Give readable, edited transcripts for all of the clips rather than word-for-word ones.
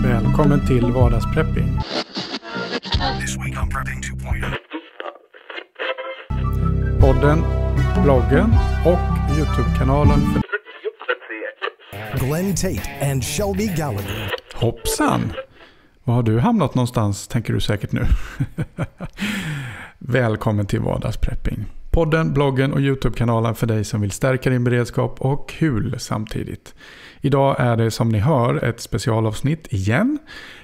Välkommen till vardagsprepping. This week on Prepping 2.0. Podden, bloggen och YouTube-kanalen för... Glen Tate and Shelby Gallagher. Hoppsan! Var har du hamnat någonstans, tänker du säkert nu. Välkommen till vardagsprepping. Podden, bloggen och YouTube-kanalen för dig som vill stärka din beredskap och kul samtidigt. Idag är det som ni hör ett specialavsnitt igen.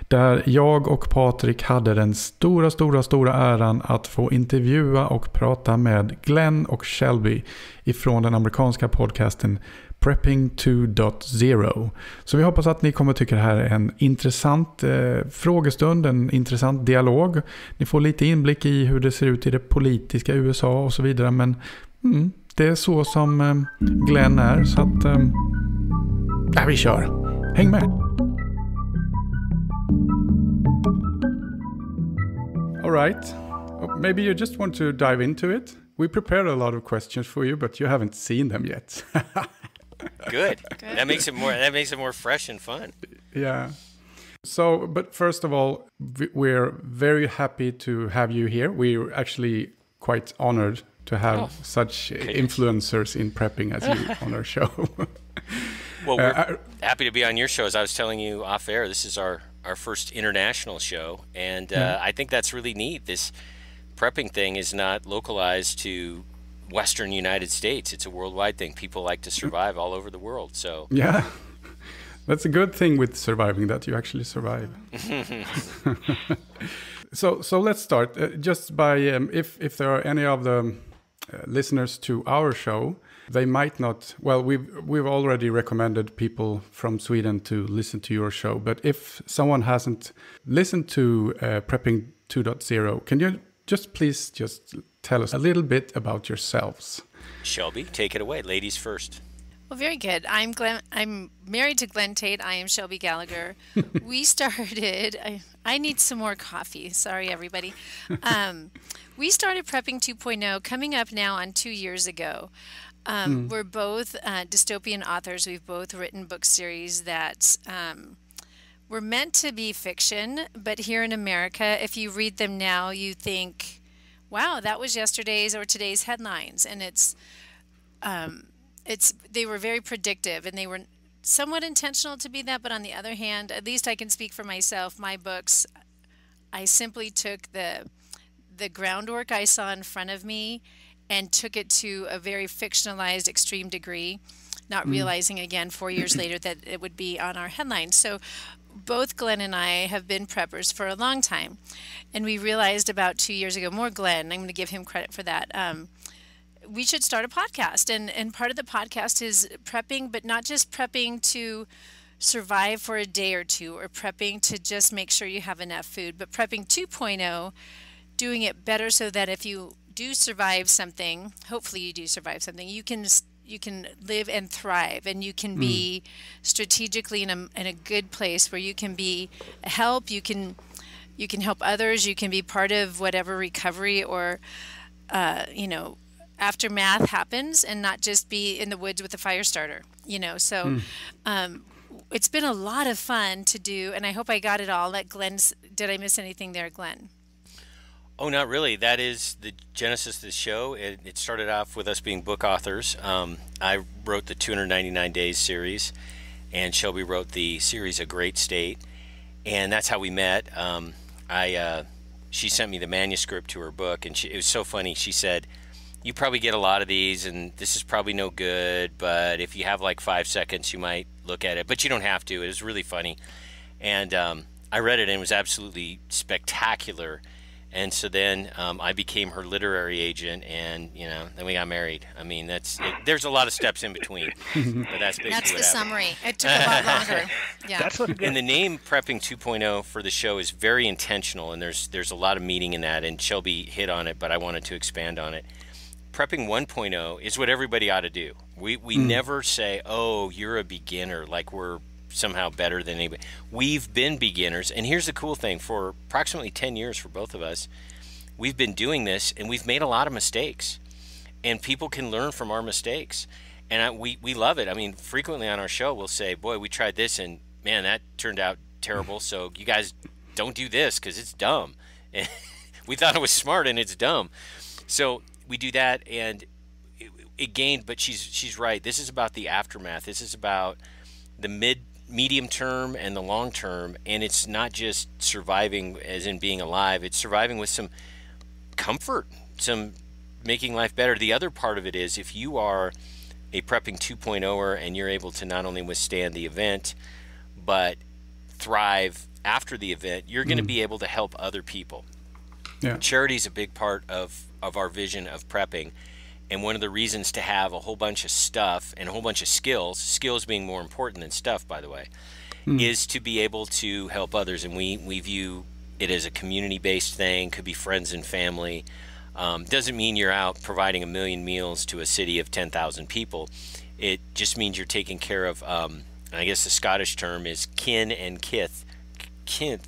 Där jag och Patrik hade den stora äran att få intervjua och prata med Glen och Shelby ifrån den amerikanska podcasten Prepping 2.0. Så vi hoppas att ni kommer tycka det här är en intressant frågestund, en intressant dialog. Ni får lite inblick i hur det ser ut i det politiska USA och så vidare. Men det är så som Glen är, så att vi kör. Häng med! All right. Maybe you just want to dive into it. We prepared a lot of questions for you, but you haven't seen them yet. Good. That makes it more fresh and fun. Yeah. So, but first of all, we're very happy to have you here. We're actually quite honored to have such influencers in prepping as you on our show. Well, we're happy to be on your show. As I was telling you off air, this is our first international show, and I think that's really neat. This prepping thing is not localized to Western United States. It's a worldwide thing. People like to survive all over the world. So yeah, that's a good thing with surviving, that you actually survive. So let's start just by if there are any of the listeners to our show, they might not. Well, we've already recommended people from Sweden to listen to your show, but if someone hasn't listened to Prepping 2.0, can you please tell us a little bit about yourselves? Shelby, take it away. Ladies first. Well, very good. I'm married to Glen Tate. I am Shelby Gallagher. We started... I need some more coffee. Sorry, everybody. We started Prepping 2.0 coming up now on 2 years ago. We're both dystopian authors. We've both written book series that were meant to be fiction, but here in America, if you read them now, you think, wow, that was yesterday's or today's headlines. And they were very predictive, and they were somewhat intentional to be that. But on the other hand, at least I can speak for myself, my books, I simply took the groundwork I saw in front of me and took it to a very fictionalized extreme degree, not realizing again 4 years later that it would be on our headlines. So both Glen and I have been preppers for a long time, and we realized about 2 years ago, more Glen, I'm going to give him credit for that, we should start a podcast. And part of the podcast is prepping, but not just prepping to survive for a day or two, or prepping to just make sure you have enough food, but prepping 2.0, doing it better so that if you do survive something, hopefully you do survive something, you can live and thrive, and you can be strategically in a good place where you can be a help, you can help others, you can be part of whatever recovery or aftermath happens, and not just be in the woods with a fire starter, so it's been a lot of fun to do, and I hope I got it all. Did I miss anything there, Glen? Oh, not really. That is the genesis of the show. It started off with us being book authors. I wrote the 299 Days series, and Shelby wrote the series A Great State, and that's how we met. She sent me the manuscript to her book, and it was so funny. She said, you probably get a lot of these, and this is probably no good, but if you have like 5 seconds, you might look at it, but you don't have to. It was really funny. And I read it, and it was absolutely spectacular. And so then I became her literary agent, and then we got married. I mean, there's a lot of steps in between, but that's basically that's what the happened. Summary. It took a lot longer. Yeah. And the name Prepping 2.0 for the show is very intentional, and there's a lot of meaning in that. And Shelby hit on it, but I wanted to expand on it. Prepping 1.0 is what everybody ought to do. We never say, oh, you're a beginner, like we're somehow better than anybody. We've been beginners, and here's the cool thing: for approximately 10 years for both of us, we've been doing this, and we've made a lot of mistakes, and people can learn from our mistakes. And we love it. I mean, frequently on our show, we'll say, boy, we tried this, and man, that turned out terrible. So you guys don't do this because it's dumb. And we thought it was smart, and it's dumb. So we do that, and it gained, but she's right. This is about the aftermath. This is about the medium term and the long term, and it's not just surviving as in being alive. It's surviving with some comfort, some making life better. The other part of it is if you are a prepping 2.0er and you're able to not only withstand the event but thrive after the event, you're going to be able to help other people. Yeah. Charity is a big part of our vision of prepping, and one of the reasons to have a whole bunch of stuff and a whole bunch of skills being more important than stuff, by the way, is to be able to help others. And we view it as a community-based thing, could be friends and family. Doesn't mean you're out providing 1 million meals to a city of 10,000 people. It just means you're taking care of, I guess the Scottish term is kin and kith. Kin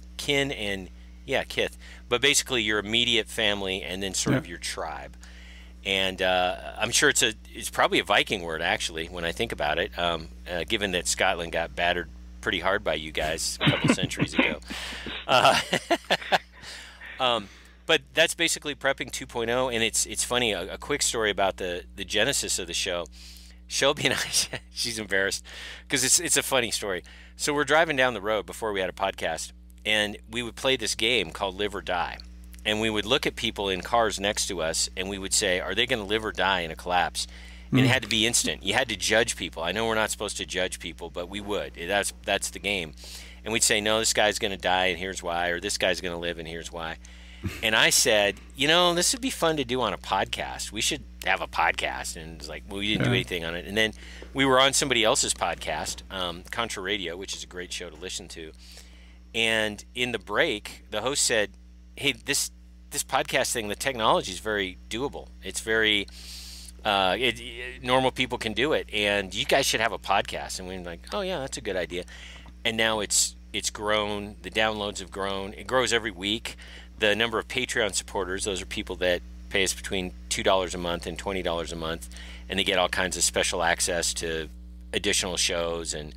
and, kith. But basically your immediate family and then sort of your tribe. And I'm sure it's probably a Viking word, actually, when I think about it, given that Scotland got battered pretty hard by you guys a couple centuries ago. But that's basically prepping 2.0, and it's funny, a quick story about the genesis of the show. Shelby and I, she's embarrassed, because it's a funny story. So we're driving down the road before we had a podcast, and we would play this game called Live or Die. And we would look at people in cars next to us, and we would say, are they going to live or die in a collapse? And it had to be instant. You had to judge people. I know we're not supposed to judge people, but we would. That's the game. And we'd say, no, this guy's going to die, and here's why, or this guy's going to live, and here's why. And I said, this would be fun to do on a podcast. We should have a podcast. And it's like, well, we didn't do anything on it. And then we were on somebody else's podcast, Contra Radio, which is a great show to listen to. And in the break, the host said, hey, this podcast thing, the technology is very doable. It's very normal people can do it, and you guys should have a podcast. And we were like, oh yeah, that's a good idea. And now it's grown. The downloads have grown. It grows every week. The number of Patreon supporters, those are people that pay us between $2 a month and $20 a month, and they get all kinds of special access to additional shows and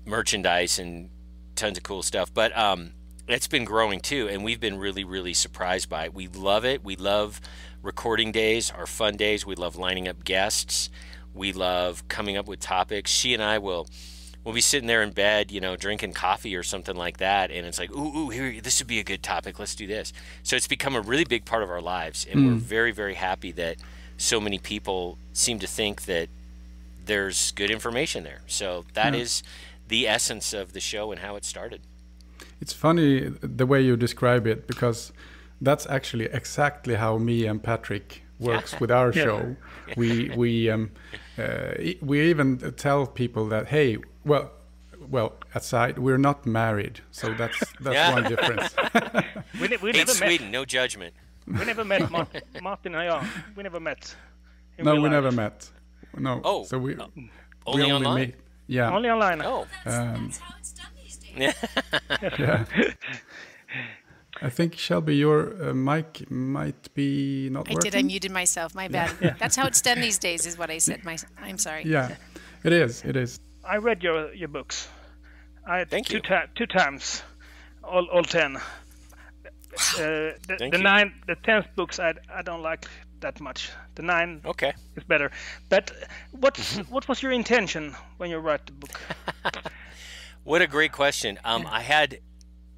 merchandise and tons of cool stuff. But it's been growing too, and we've been really, really surprised by it. We love it. We love recording days, our fun days. We love lining up guests. We love coming up with topics. She and I will be sitting there in bed, drinking coffee or something like that, and it's like, ooh, here, this would be a good topic. Let's do this. So it's become a really big part of our lives, and we're very, very happy that so many people seem to think that there's good information there. So that is the essence of the show and how it started. It's funny the way you describe it, because that's actually exactly how me and Patrick works with our show. We even tell people that, hey, well, aside, we're not married, so that's one difference. we never met. Sweden, no judgment. We never met, Martin and I. We never met. No, we never met. No. Oh, so we only online. Meet. Yeah. Only online. Oh, that's how it's done these days. Yeah. I think, Shelby, your mic might be not working. I muted myself. My bad. Yeah. That's how it's done these days, is what I said. I'm sorry. Yeah, it is. I read your books. Thank you. Two times, all 10. The 10th books I don't like that much. The 9 is better. But what was your intention when you wrote the book? What a great question. I had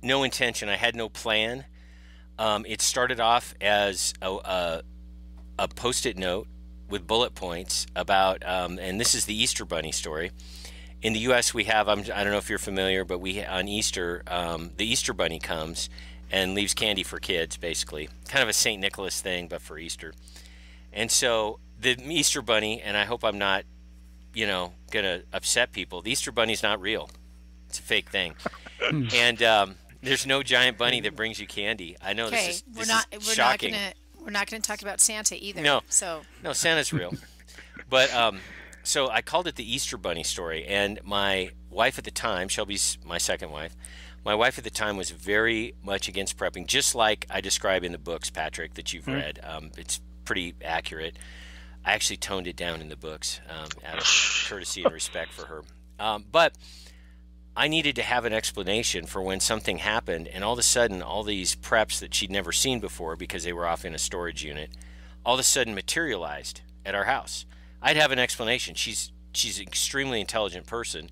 no intention. I had no plan. It started off as a Post-it note with bullet points about, and this is the Easter Bunny story. In the U.S., we have, I don't know if you're familiar, but on Easter, the Easter Bunny comes and leaves candy for kids, basically. Kind of a St. Nicholas thing, but for Easter. And so the Easter Bunny, and I hope I'm not, going to upset people, the Easter Bunny's not real. It's a fake thing. And there's no giant bunny that brings you candy. I know this is shocking. We're not going to talk about Santa either. No, so no, Santa's real. But so I called it the Easter Bunny story, and my wife at the time, Shelby's my second wife, my wife at the time was very much against prepping, just like I describe in the books, Patrick, that you've read. It's pretty accurate. I actually toned it down in the books out of courtesy and respect for her. But I needed to have an explanation for when something happened, and all of a sudden, all these preps that she'd never seen before because they were off in a storage unit, all of a sudden materialized at our house. I'd have an explanation. She's an extremely intelligent person,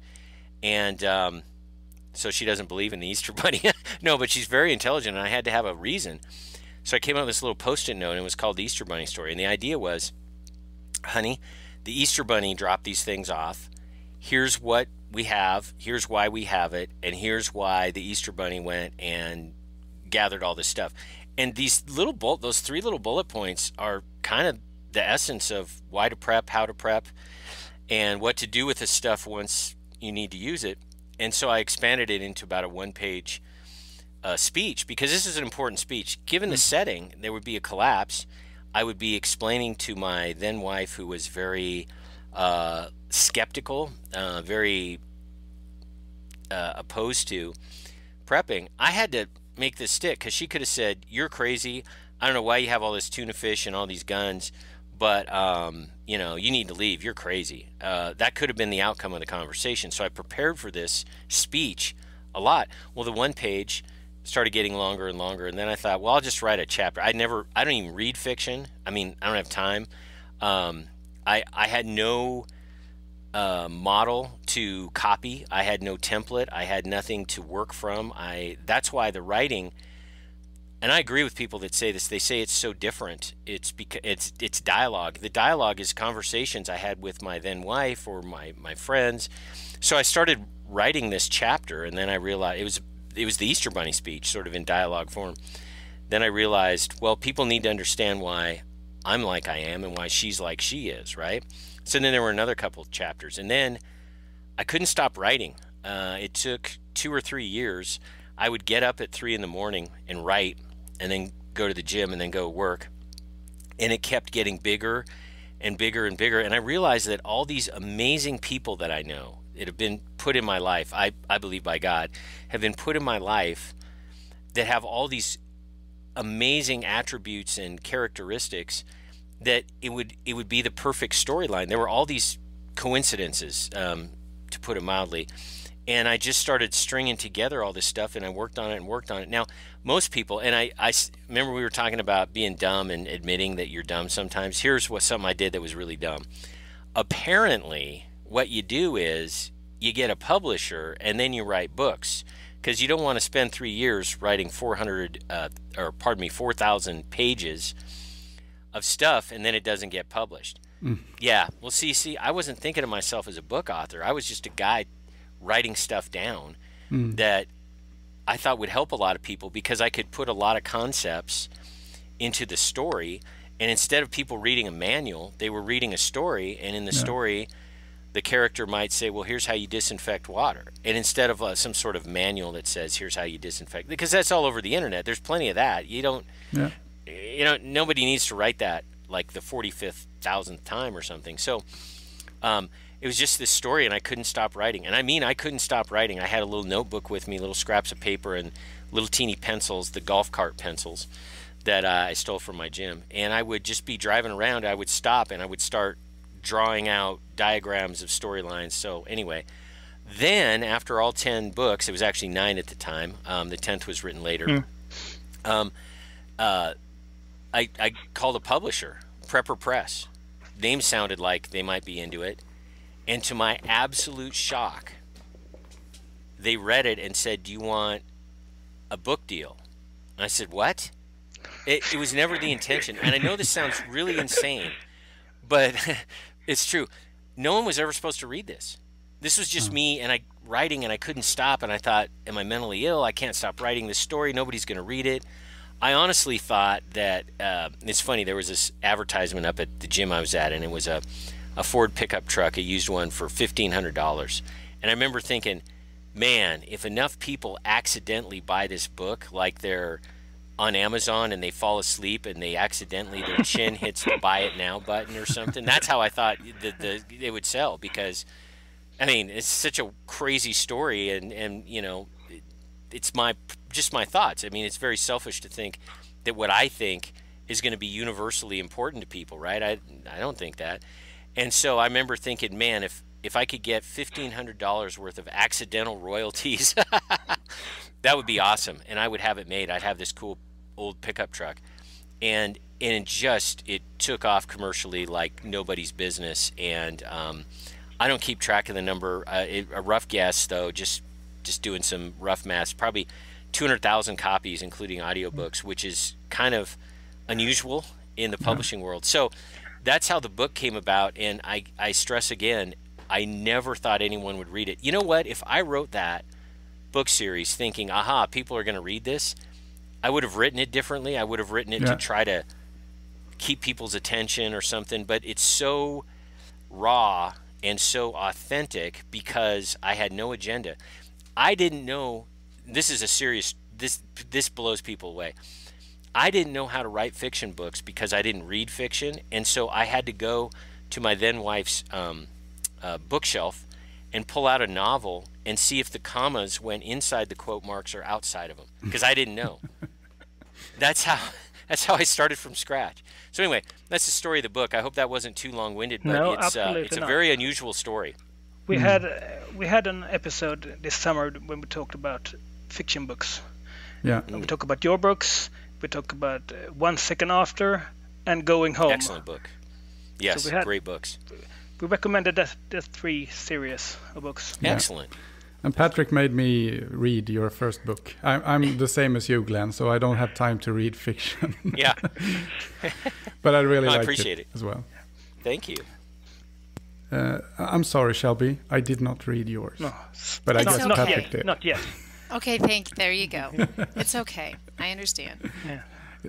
and so she doesn't believe in the Easter Bunny. No, but she's very intelligent, and I had to have a reason. So I came up with this little Post-it note, and it was called the Easter Bunny story. And the idea was, honey, the Easter Bunny dropped these things off. Here's what we have, here's why we have it, and here's why the Easter Bunny went and gathered all this stuff. And those 3 little bullet points are kind of the essence of why to prep, how to prep, and what to do with this stuff once you need to use it. And so I expanded it into about a 1-page speech, because this is an important speech. Given the setting, there would be a collapse. I would be explaining to my then wife, who was very skeptical, very opposed to prepping. I had to make this stick, because she could have said, you're crazy, I don't know why you have all this tuna fish and all these guns, but you know, you need to leave, you're crazy. That could have been the outcome of the conversation. So I prepared for this speech a lot. Well, the 1 page started getting longer and longer, and then I thought, well, I'll just write a chapter. I don't even read fiction. I mean, I don't have time. I had no model to copy. I had no template. I had nothing to work from. That's why the writing, and I agree with people that say this. They say it's so different. It's because it's dialogue. The dialogue is conversations I had with my then wife or my friends. So I started writing this chapter, and then I realized it was the Easter Bunny speech, sort of in dialogue form. Then I realized, well, people need to understand why I'm like I am and why she's like she is, right? So then there were another couple of chapters, and then I couldn't stop writing. It took 2 or 3 years. I would get up at 3 in the morning and write, and then go to the gym and then go work. And it kept getting bigger and bigger and bigger. And I realized that all these amazing people that I know that have been put in my life, I believe by God, have been put in my life that have all these amazing attributes and characteristics, that it would be the perfect storyline. There were all these coincidences, to put it mildly, and I just started stringing together all this stuff, and I worked on it and worked on it. Now, most people, and I remember we were talking about being dumb and admitting that you're dumb sometimes. Here's something I did that was really dumb. Apparently, what you do is you get a publisher, and then you write books, because you don't want to spend 3 years writing 4,000 pages of stuff, and then it doesn't get published. Yeah, well, see, I wasn't thinking of myself as a book author. I was just a guy writing stuff down that I thought would help a lot of people, because I could put a lot of concepts into the story, and instead of people reading a manual, they were reading a story, and in the story, the character might say, well, here's how you disinfect water. And instead of some sort of manual that says, here's how you disinfect, because that's all over the internet. There's plenty of that. You don't, nobody needs to write that like the 45,000th time or something. So it was just this story, and I couldn't stop writing. And I mean, I couldn't stop writing. I had a little notebook with me, little scraps of paper and little teeny pencils, the golf cart pencils that I stole from my gym. And I would just be driving around. I would stop, and I would start drawing out diagrams of storylines. So anyway, then after all 10 books, it was actually 9 at the time. The 10th was written later. I called a publisher, Prepper Press. Name sounded like they might be into it. And to my absolute shock, they read it and said, do you want a book deal? And I said, what? It was never the intention. And I know this sounds really insane, but it's true. No one was ever supposed to read this. This was just me and I writing, and I couldn't stop. And I thought, am I mentally ill? I can't stop writing this story. Nobody's going to read it. I honestly thought that, it's funny, there was this advertisement up at the gym I was at, and it was a Ford pickup truck, a used one, for $1,500. And I remember thinking, man, if enough people accidentally buy this book, like they're on Amazon and they fall asleep and they accidentally, their chin hits the buy it now button or something, that's how I thought it would sell. Because, I mean, it's such a crazy story, and you know, it's just my thoughts. I mean, it's very selfish to think that what I think is going to be universally important to people, right? I don't think that. And so I remember thinking, man, if I could get $1,500 worth of accidental royalties, that would be awesome. And I would have it made. I'd have this cool old pickup truck. And it took off commercially like nobody's business. And I don't keep track of the number. A rough guess, though, just doing some rough math, probably 200,000 copies, including audiobooks, which is kind of unusual in the publishing world. So that's how the book came about. And I stress again, I never thought anyone would read it. You know what? If I wrote that book series thinking, aha, people are going to read this, I would have written it differently. I would have written it to try to keep people's attention or something. But it's so raw and so authentic because I had no agenda. I didn't know, this is a serious, this blows people away. I didn't know how to write fiction books because I didn't read fiction. And so I had to go to my then wife's bookshelf and pull out a novel and see if the commas went inside the quote marks or outside of them, because I didn't know. That's how I started from scratch. So anyway, that's the story of the book. I hope that wasn't too long-winded, but no, it's a very unusual story. We had an episode this summer when we talked about fiction books. Yeah. We talked about your books. We talked about 1 Second After and Going Home. Excellent book. Yes, so great books. We recommended the 3 series of books. Yeah. Excellent. And Patrick made me read your first book. I'm the same as you, Glenn, so I don't have time to read fiction. Yeah. But I really like appreciate it as well. Thank you. I'm sorry, Shelby. I did not read yours. No. But I guess Patrick did. Not yet. Okay, there you go. It's okay. I understand. Yeah.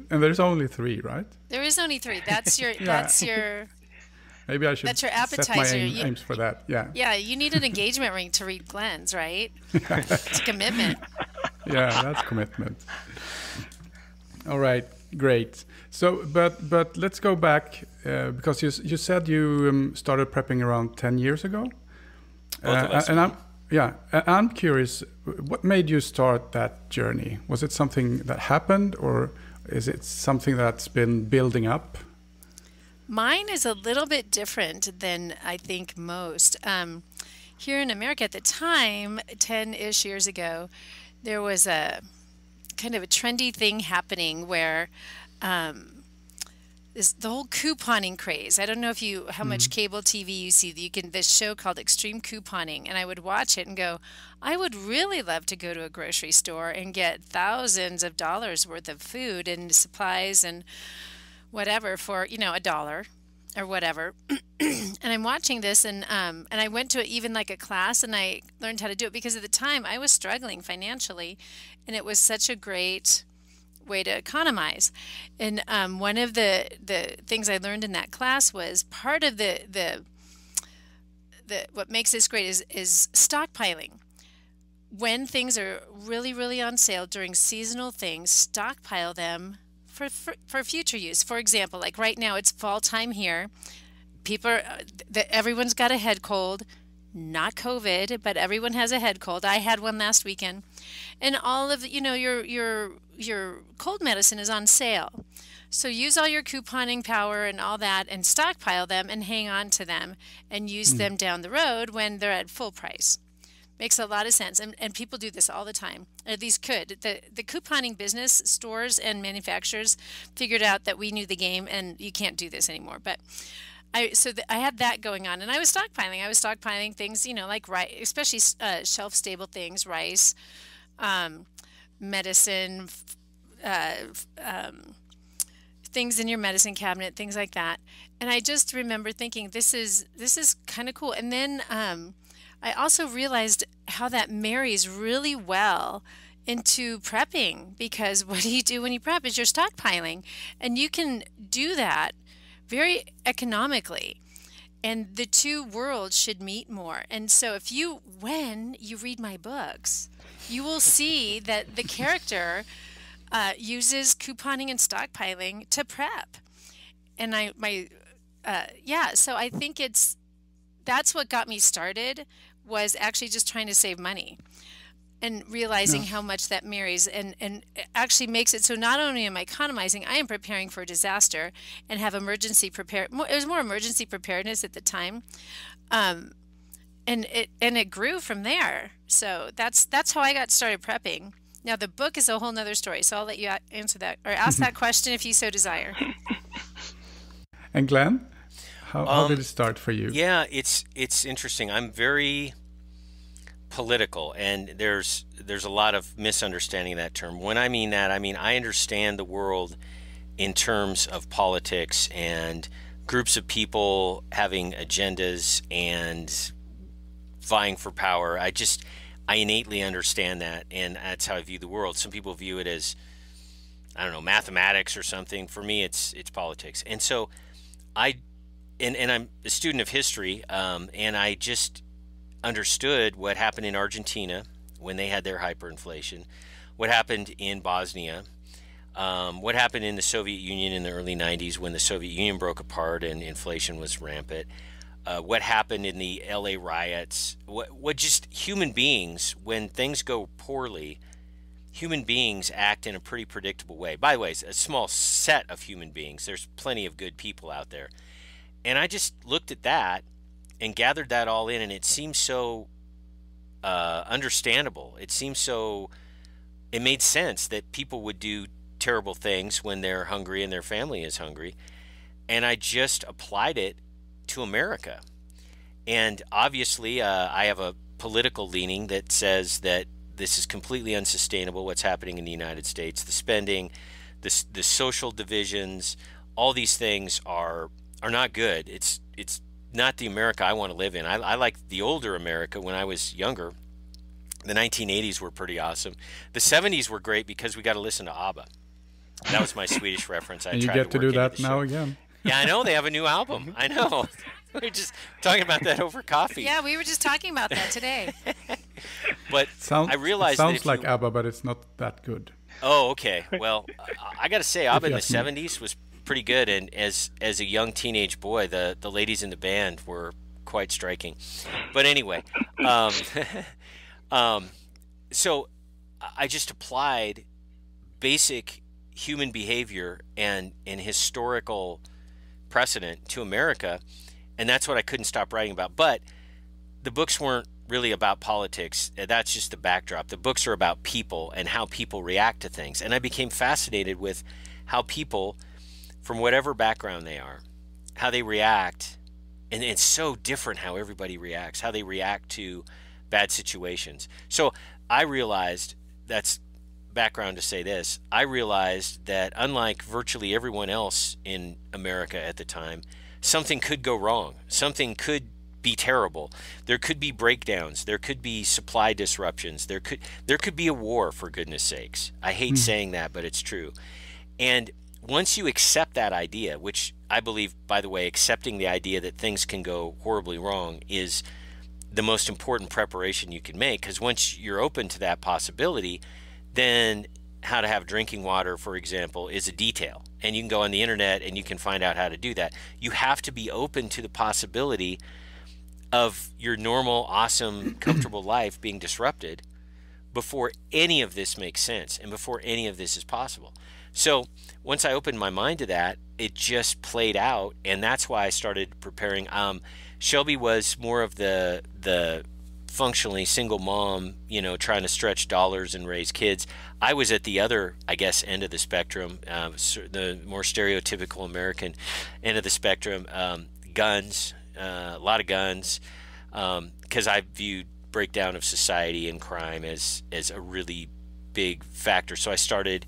And there's only 3, right? There is only 3. That's your Maybe I should that's your set my appetizer. aims for that. Yeah. Yeah, you need an engagement ring to read Glenn's, right? It's a commitment. Yeah, that's commitment. All right, great. So, but let's go back because you said you started prepping around 10 years ago. Both of us. And I'm curious, what made you start that journey? Was it something that happened, or is it something that's been building up? Mine is a little bit different than I think most. Here in America at the time, 10-ish years ago, there was a kind of a trendy thing happening where the whole couponing craze. I don't know how much cable TV you see. This show called Extreme Couponing, and I would watch it and go, I would really love to go to a grocery store and get thousands of dollars worth of food and supplies and whatever for $1 or whatever. And I'm watching this, and I went to even like a class, and I learned how to do it because at the time I was struggling financially, and it was such a great way to economize. And one of the things I learned in that class was part of the what makes this great is stockpiling. When things are really, really on sale during seasonal things, stockpile them for future use. For example, like right now, it's fall time here. Everyone's got a head cold, not COVID, but everyone has a head cold. I had one last weekend, and all of your cold medicine is on sale. So use all your couponing power and all that, and stockpile them and hang on to them, and use them down the road when they're at full price. Makes a lot of sense, and people do this all the time. At least could. The couponing business, stores and manufacturers figured out that we knew the game, and you can't do this anymore. But I had that going on, and I was stockpiling. I was stockpiling things, like rice, especially shelf-stable things, rice, medicine, things in your medicine cabinet, things like that. And I just remember thinking, this is kind of cool. And then I also realized how that marries really well into prepping, because what do you do when you prep is you're stockpiling, and you can do that very economically, and the two worlds should meet more. And so when you read my books, you will see that the character uses couponing and stockpiling to prep. And so I think that's what got me started, was actually just trying to save money. and realizing how much that marries and actually makes it so not only am I economizing, I am preparing for a disaster and have emergency prepared. It was more emergency preparedness at the time, and it grew from there. So that's how I got started prepping. Now the book is a whole nother story, so I'll let you answer that or ask that question if you so desire. And Glenn, how did it start for you? Yeah, it's interesting. I'm very political, and there's a lot of misunderstanding of that term. When I mean that, I mean I understand the world in terms of politics and groups of people having agendas and vying for power. I innately understand that, and that's how I view the world. Some people view it as, I don't know, mathematics or something. For me, it's politics. And so I'm a student of history, and I just understood what happened in Argentina when they had their hyperinflation, what happened in Bosnia, what happened in the Soviet Union in the early 90s when the Soviet Union broke apart and inflation was rampant, what happened in the LA riots, what just human beings, when things go poorly, human beings act in a pretty predictable way. By the way, it's a small set of human beings. There's plenty of good people out there. And I just looked at that and gathered that all in, and it seems so understandable. It made sense that people would do terrible things when they're hungry and their family is hungry. And I just applied it to America. And obviously, I have a political leaning that says that this is completely unsustainable, what's happening in the United States. The spending, the social divisions, all these things are not good. It's not the America I want to live in. I like the older America when I was younger. The 1980s were pretty awesome. The 70s were great because we got to listen to ABBA. That was my Swedish reference. And you get to do that now again. Yeah, I know. They have a new album. I know. We were just talking about that over coffee. Yeah, we were just talking about that today. But I realized it sounds like ABBA, but it's not that good. Oh, okay. Well, I got to say, ABBA in the 70s was pretty good, and as a young teenage boy, the ladies in the band were quite striking. But anyway, so I just applied basic human behavior and historical precedent to America, and that's what I couldn't stop writing about. But the books weren't really about politics. That's just the backdrop. The books are about people and how people react to things, and I became fascinated with how people, from whatever background they are, how they react. And it's so different how everybody reacts, how they react to bad situations. So I realized, that's background to say this, I realized that unlike virtually everyone else in America at the time, something could go wrong. Something could be terrible. There could be breakdowns. There could be supply disruptions. There could be a war, for goodness sakes. I hate saying that, but it's true. And once you accept that idea, which I believe, by the way, accepting the idea that things can go horribly wrong is the most important preparation you can make, because once you're open to that possibility, then how to have drinking water, for example, is a detail. And you can go on the internet and you can find out how to do that. You have to be open to the possibility of your normal, awesome, comfortable life being disrupted before any of this makes sense and before any of this is possible. So once I opened my mind to that, it just played out, and that's why I started preparing. Shelby was more of the functionally single mom, trying to stretch dollars and raise kids. I was at the other, I guess, end of the spectrum, the more stereotypical American end of the spectrum. Guns, a lot of guns, because I viewed breakdown of society and crime as a really big factor. So I started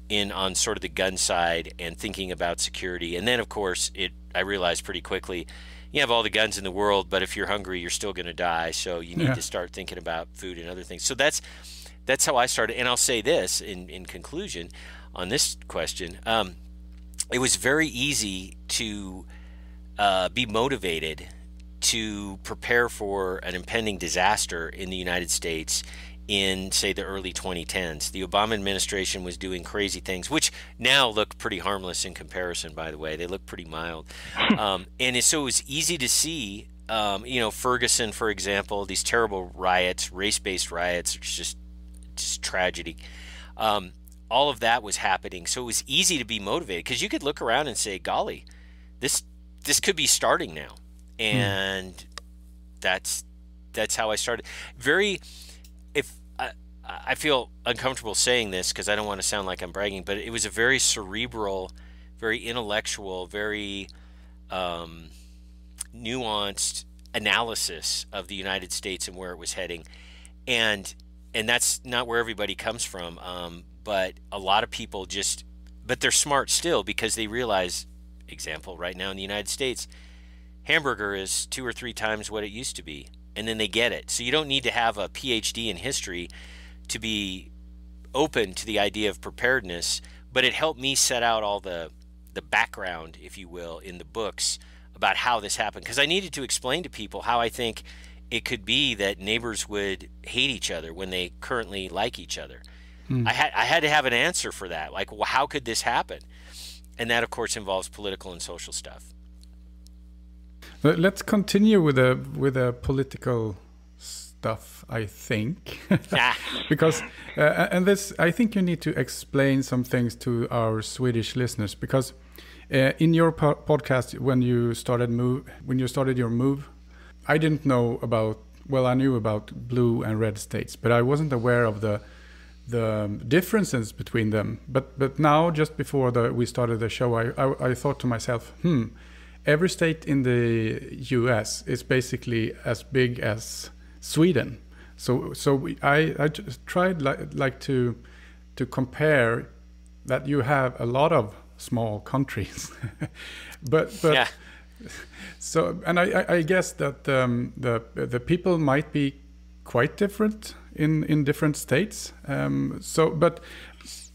in on sort of the gun side and thinking about security. And then, of course, I realized pretty quickly, you have all the guns in the world, but if you're hungry, you're still going to die. So you need to start thinking about food and other things. So that's how I started. And I'll say this in conclusion on this question. It was very easy to be motivated to prepare for an impending disaster in the United States in, say, the early 2010s. The Obama administration was doing crazy things, which now look pretty harmless in comparison, by the way. They look pretty mild. So it was easy to see, Ferguson, for example, these terrible riots, race-based riots, which just just tragedy. All of that was happening, so it was easy to be motivated because you could look around and say, golly, this could be starting now. And that's how I started. I feel uncomfortable saying this because I don't want to sound like I'm bragging, but it was a very cerebral, very intellectual, very nuanced analysis of the United States and where it was heading. And that's not where everybody comes from. But a lot of people but they're smart still because they realize, example, right now in the United States, hamburger is 2 or 3 times what it used to be. And then they get it. So you don't need to have a PhD in history to be open to the idea of preparedness, but it helped me set out all the background, if you will, in the books about how this happened, because I needed to explain to people how I think it could be that neighbors would hate each other when they currently like each other. I had to have an answer for that, like, well, how could this happen? And that, of course, involves political and social stuff. But let's continue with the political stuff, I think. Because and this, I think you need to explain some things to our Swedish listeners, because in your podcast, when you started your move, I didn't know about, well, I knew about blue and red states, but I wasn't aware of the differences between them. But now, just before we started the show, I thought to myself, every state in the US is basically as big as Sweden. So I just tried like to compare that you have a lot of small countries, but yeah. So, and I guess that the people might be quite different in different states. But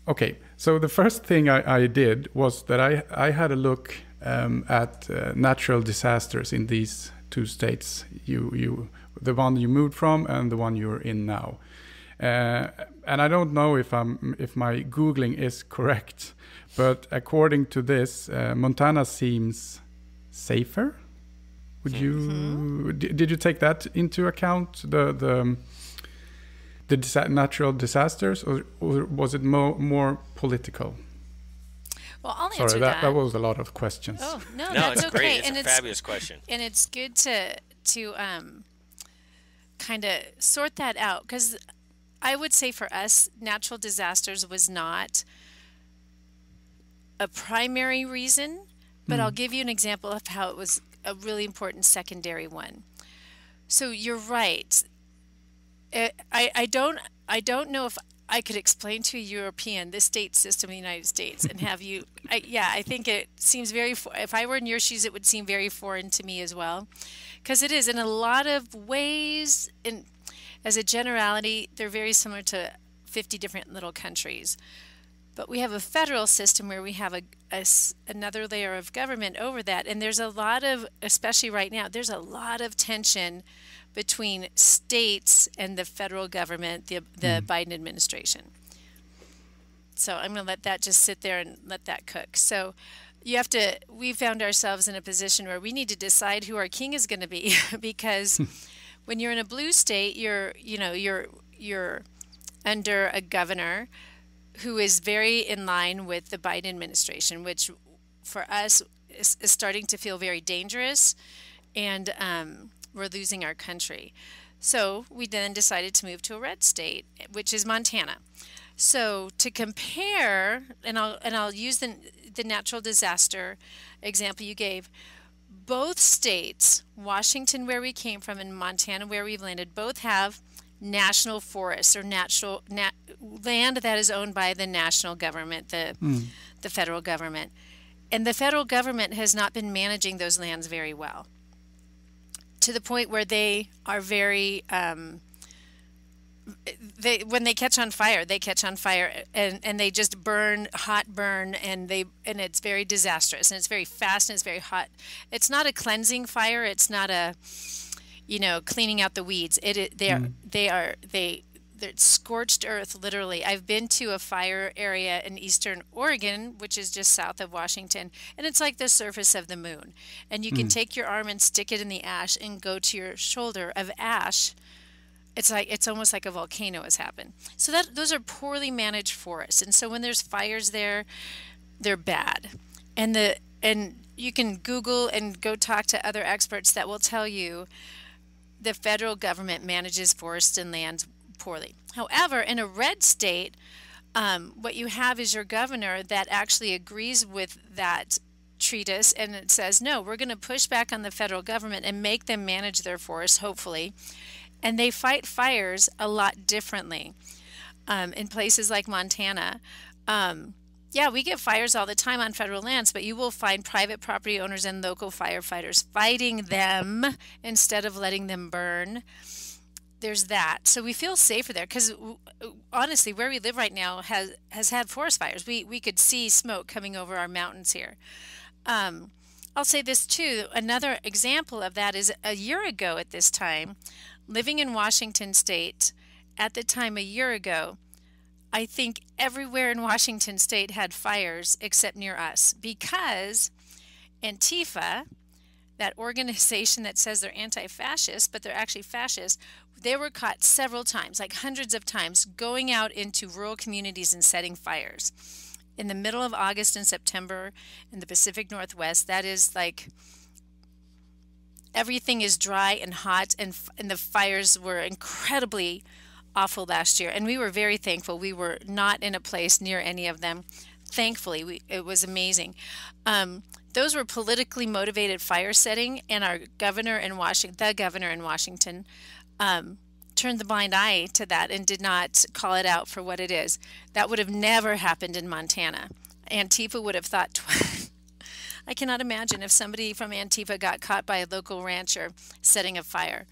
okay. So the first thing I did was that I had a look at natural disasters in these 2 states. The one you moved from and the one you're in now. And I don't know if my Googling is correct, but according to this, Montana seems safer. Did you take that into account, the natural disasters, or was it more political? Well, I'll answer that. That was a lot of questions. Oh no, that's it's okay. Great. It's a fabulous question, and it's good to kind of sort that out, because I would say for us, natural disasters was not a primary reason, but I'll give you an example of how it was a really important secondary one. So you're right. I don't know if I could explain to a European the state system of the United States and have you. I think it seems very. If I were in your shoes, it would seem very foreign to me as well, because it is in a lot of ways. And as a generality, they're very similar to 50 different little countries. But we have a federal system where we have another layer of government over that, and there's a lot of, especially right now, there's a lot of tension between states and the federal government, the Biden administration. So I'm going to let that just sit there and let that cook. So we found ourselves in a position where we need to decide who our king is going to be, because when you're in a blue state, you're under a governor who is very in line with the Biden administration, which for us is starting to feel very dangerous, and we're losing our country. So we then decided to move to a red state, which is Montana. So to compare, and I'll use the natural disaster example you gave. Both states, Washington, where we came from, and Montana, where we've landed, both have national forests, or land that is owned by the national government, the federal government. And the federal government has not been managing those lands very well, to the point where they are very when they catch on fire, and they just hot burn, and it's very disastrous, and it's very fast, and it's very hot. It's not a cleansing fire. It's not a cleaning out the weeds. They're scorched earth, literally. I've been to a fire area in eastern Oregon, which is just south of Washington, and it's like the surface of the moon. And you can take your arm and stick it in the ash and go to your shoulder of ash, it's almost like a volcano has happened. So those are poorly managed forests, and so when there's fires there, they're bad. And you can Google and go talk to other experts that will tell you the federal government manages forests and lands poorly. However, in a red state, what you have is your governor that actually agrees with that treatise, and it says, no, we're going to push back on the federal government and make them manage their forests, hopefully. And they fight fires a lot differently in places like Montana. Yeah, we get fires all the time on federal lands, but you will find private property owners and local firefighters fighting them instead of letting them burn. There's that. So we feel safer there because honestly, where we live right now has had forest fires. We could see smoke coming over our mountains here. I'll say this too. Another example of that is a year ago at this time, living in Washington State, at the time a year ago, I think everywhere in Washington State had fires except near us because Antifa, that organization that says they're anti-fascist, but they're actually fascist, they were caught several times, like hundreds of times, going out into rural communities and setting fires. In the middle of August and September in the Pacific Northwest, that is like everything is dry and hot, and the fires were incredibly awful last year. And we were very thankful. We were not in a place near any of them. Thankfully, it was amazing. Those were politically motivated fire setting, and our governor in Washington, turned the blind eye to that and did not call it out for what it is. That would have never happened in Montana. Antifa would have thought twice. I cannot imagine if somebody from Antifa got caught by a local rancher setting a fire.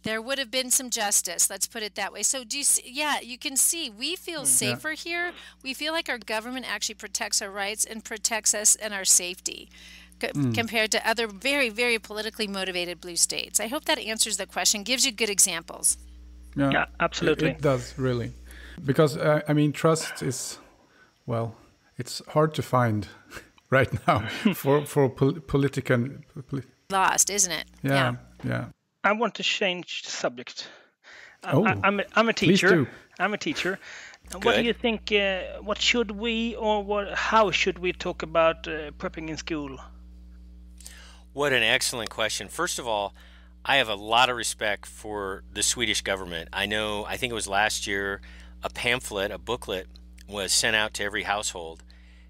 There would have been some justice, let's put it that way. So do you see, yeah, you can see we feel safer here. We feel like our government actually protects our rights and protects us and our safety compared to other very, very politically motivated blue states. I hope that answers the question, gives you good examples. Yeah, absolutely. It does, really. Because, I mean, trust is, well, it's hard to find right now for political... Lost, isn't it? Yeah. I want to change the subject. Oh, I'm a teacher. Please do. I'm a teacher. What do you think? What should we, or how should we talk about prepping in school? What an excellent question. First of all, I have a lot of respect for the Swedish government. I think it was last year, a booklet was sent out to every household.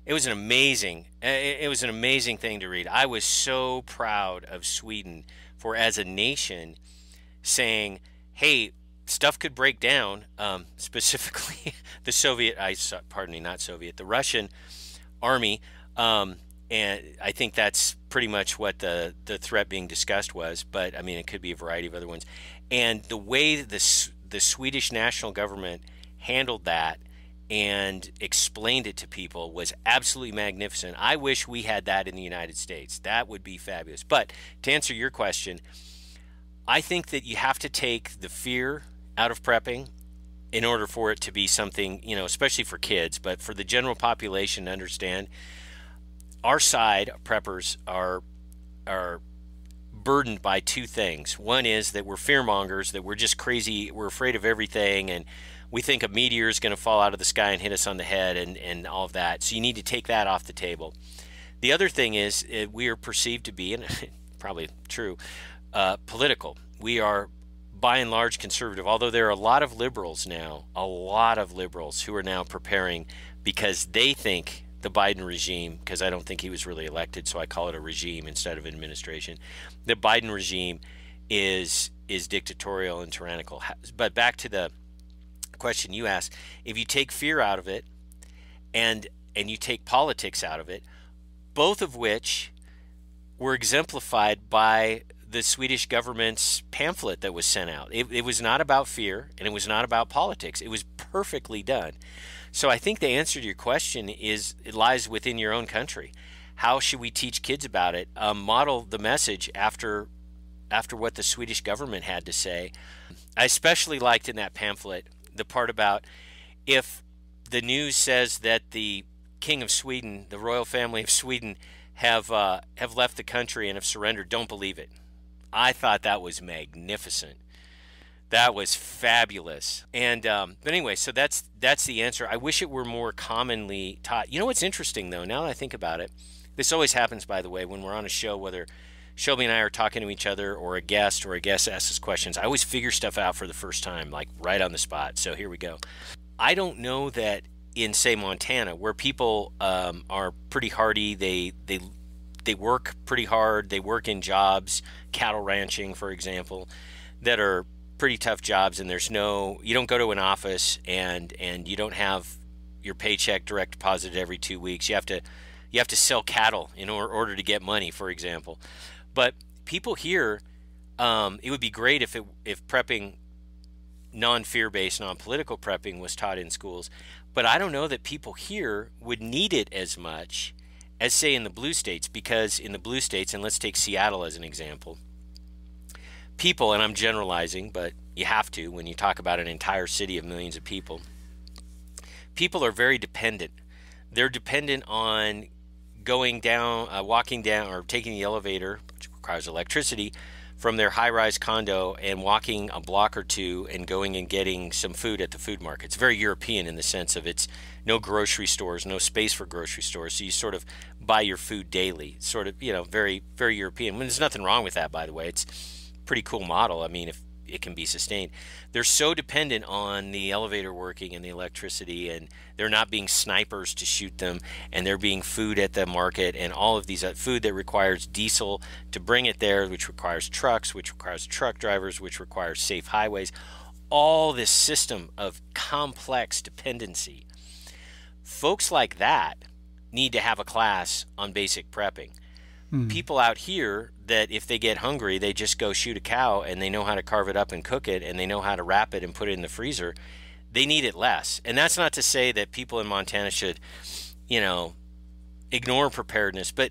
It was an amazing thing to read. I was so proud of Sweden for, as a nation, saying, hey, stuff could break down, specifically the Russian army, and I think that's pretty much what the threat being discussed was, but I mean, it could be a variety of other ones. And the way the Swedish national government handled that and explained it to people was absolutely magnificent. I wish we had that in the United States. That would be fabulous. But to answer your question, I think that you have to take the fear out of prepping in order for it to be something, especially for kids, but for the general population to understand. Our side, preppers, are burdened by two things. One is that we're fearmongers, that we're just crazy, we're afraid of everything, and we think a meteor is going to fall out of the sky and hit us on the head and all of that. So you need to take that off the table. The other thing is we are perceived to be, and probably true, political. We are by and large conservative, although there are a lot of liberals now, who are now preparing because they think the Biden regime, because I don't think he was really elected, so I call it a regime instead of administration. The Biden regime is dictatorial and tyrannical. But back to the question you asked, if you take fear out of it and you take politics out of it, both of which were exemplified by the Swedish government's pamphlet that was sent out. It was not about fear and it was not about politics. It was perfectly done. So I think the answer to your question is it lies within your own country. How should we teach kids about it? Model the message after what the Swedish government had to say. I especially liked in that pamphlet the part about if the news says that the King of Sweden, the royal family of Sweden, have left the country and have surrendered, don't believe it. I thought that was magnificent. That was fabulous. And but anyway, so that's the answer. I wish it were more commonly taught. You know what's interesting though, now that I think about it, this always happens, by the way, when we're on a show, whether Shelby and I are talking to each other or a guest asks us questions, I always figure stuff out for the first time, like right on the spot. So here we go. I don't know that in, say, Montana, where people are pretty hardy, they work pretty hard, they work in jobs, cattle ranching, for example, that are pretty tough jobs, and you don't go to an office and you don't have your paycheck direct deposited every 2 weeks. You have to sell cattle in order to get money, for example. But people here, it would be great if prepping, non-fear-based, non-political prepping was taught in schools. But I don't know that people here would need it as much as, say, in the blue states, because in the blue states, and let's take Seattle as an example, people, and I'm generalizing, but you have to when you talk about an entire city of millions of people, people are very dependent. They're dependent on going down, walking down, or taking the elevator, which requires electricity, from their high-rise condo and walking a block or two and going and getting some food at the food market. It's very European in the sense of it's no grocery stores, no space for grocery stores, so you sort of buy your food daily. Sort of, very, very European. There's nothing wrong with that, by the way. It's a pretty cool model. I mean, if it can be sustained. They're so dependent on the elevator working and the electricity, and they're not being snipers to shoot them, and they're being food at the market, and all of these food that requires diesel to bring it there, which requires trucks, which requires truck drivers, which requires safe highways. All this system of complex dependency. Folks like that need to have a class on basic prepping. People out here that if they get hungry, they just go shoot a cow and they know how to carve it up and cook it and they know how to wrap it and put it in the freezer, they need it less. And that's not to say that people in Montana should, ignore preparedness, but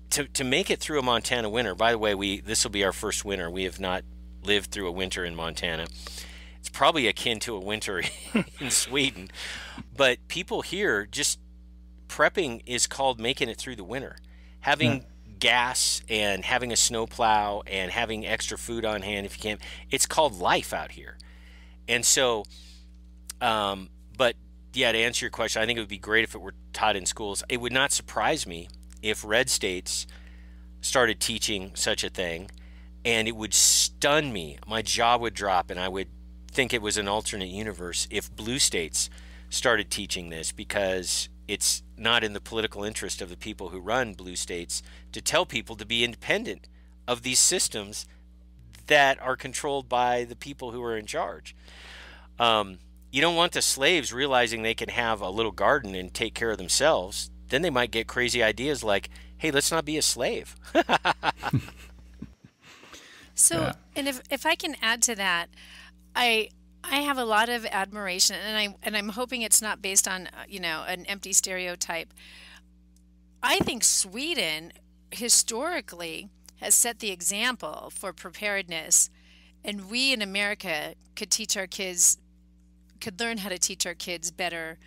to make it through a Montana winter, by the way, this will be our first winter. We have not lived through a winter in Montana. It's probably akin to a winter in Sweden. But people here, just prepping is called making it through the winter. Having gas and having a snowplow and having extra food on hand if you can. It's called life out here. And so, but yeah, to answer your question, I think it would be great if it were taught in schools. It would not surprise me if red states started teaching such a thing, and it would stun me. My jaw would drop, and I would think it was an alternate universe if blue states started teaching this, because it's not in the political interest of the people who run blue states to tell people to be independent of these systems that are controlled by the people who are in charge. You don't want the slaves realizing they can have a little garden and take care of themselves. Then they might get crazy ideas like, hey, let's not be a slave. So, and if I can add to that, I have a lot of admiration, and I'm hoping it's not based on an empty stereotype. I think Sweden historically has set the example for preparedness, and we in America could learn how to teach our kids better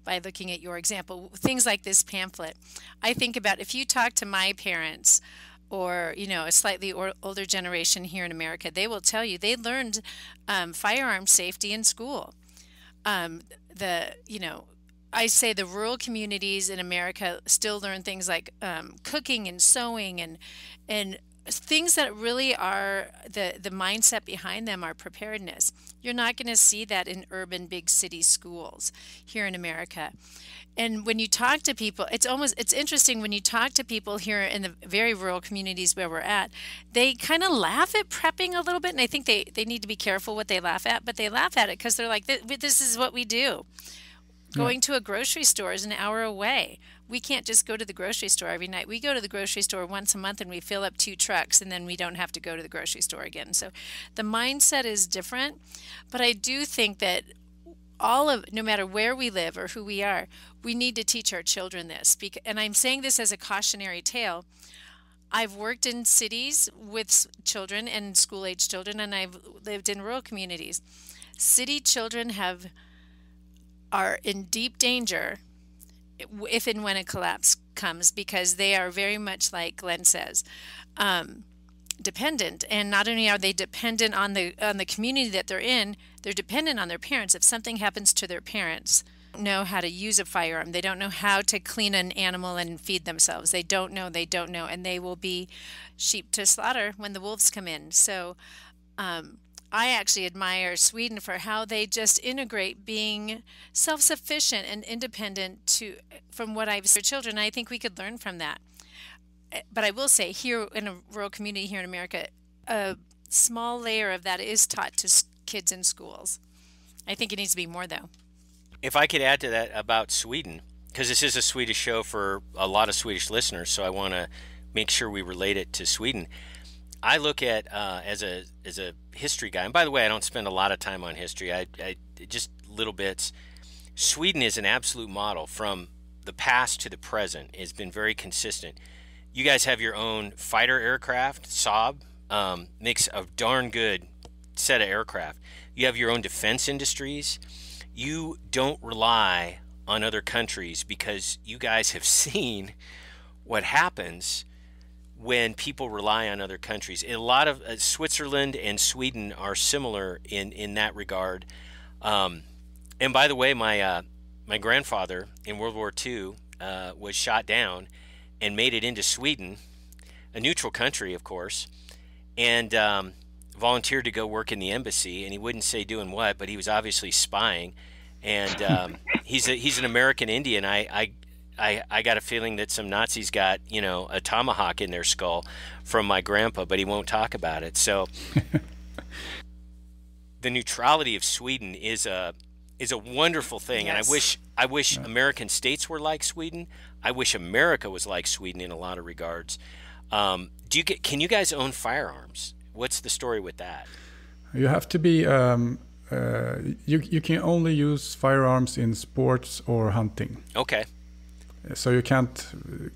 by looking at your example. Things like this pamphlet. I think about if you talk to my parents or a slightly older generation here in America, they will tell you they learned firearm safety in school. I say the rural communities in America still learn things like cooking and sewing and things that really are the mindset behind them are preparedness. You're not going to see that in urban big city schools here in America. And when you talk to people, it's interesting when you talk to people here in the very rural communities where we're at, they kind of laugh at prepping a little bit. And I think they need to be careful what they laugh at, but they laugh at it because they're like, this is what we do. Going to a grocery store is an hour away. We can't just go to the grocery store every night. We go to the grocery store once a month and we fill up 2 trucks and then we don't have to go to the grocery store again. So the mindset is different, but I do think that no matter where we live or who we are, we need to teach our children this. And I'm saying this as a cautionary tale. I've worked in cities with children and school-age children, and I've lived in rural communities. City children are in deep danger if and when a collapse comes, because they are very much like Glenn says. dependent. And not only are they dependent on the community that they're in, they're dependent on their parents. If something happens to their parents, they don't know how to use a firearm. They don't know how to clean an animal and feed themselves. They don't know, and they will be sheep to slaughter when the wolves come in. So I actually admire Sweden for how they just integrate being self-sufficient and independent from what I've seen for children. I think we could learn from that. But I will say, here in a rural community here in America, a small layer of that is taught to kids in schools. I think it needs to be more, though. If I could add to that about Sweden, because this is a Swedish show for a lot of Swedish listeners, so I want to make sure we relate it to Sweden. I look at as a history guy, and by the way, I don't spend a lot of time on history. I just little bits. Sweden is an absolute model from the past to the present. It's been very consistent. You guys have your own fighter aircraft, Saab, makes a darn good set of aircraft. You have your own defense industries. You don't rely on other countries because you guys have seen what happens when people rely on other countries. A lot of Switzerland and Sweden are similar in that regard. And by the way, my grandfather in World War II was shot down and made it into Sweden, a neutral country, of course, and volunteered to go work in the embassy. And he wouldn't say doing what, but he was obviously spying. And he's an American Indian. I got a feeling that some Nazis got, a tomahawk in their skull from my grandpa, but he won't talk about it. So the neutrality of Sweden is a wonderful thing. Yes. And I wish American states were like Sweden. I wish America was like Sweden in a lot of regards. Can you guys own firearms? What's the story with that? You have to be you can only use firearms in sports or hunting. Okay. So you can't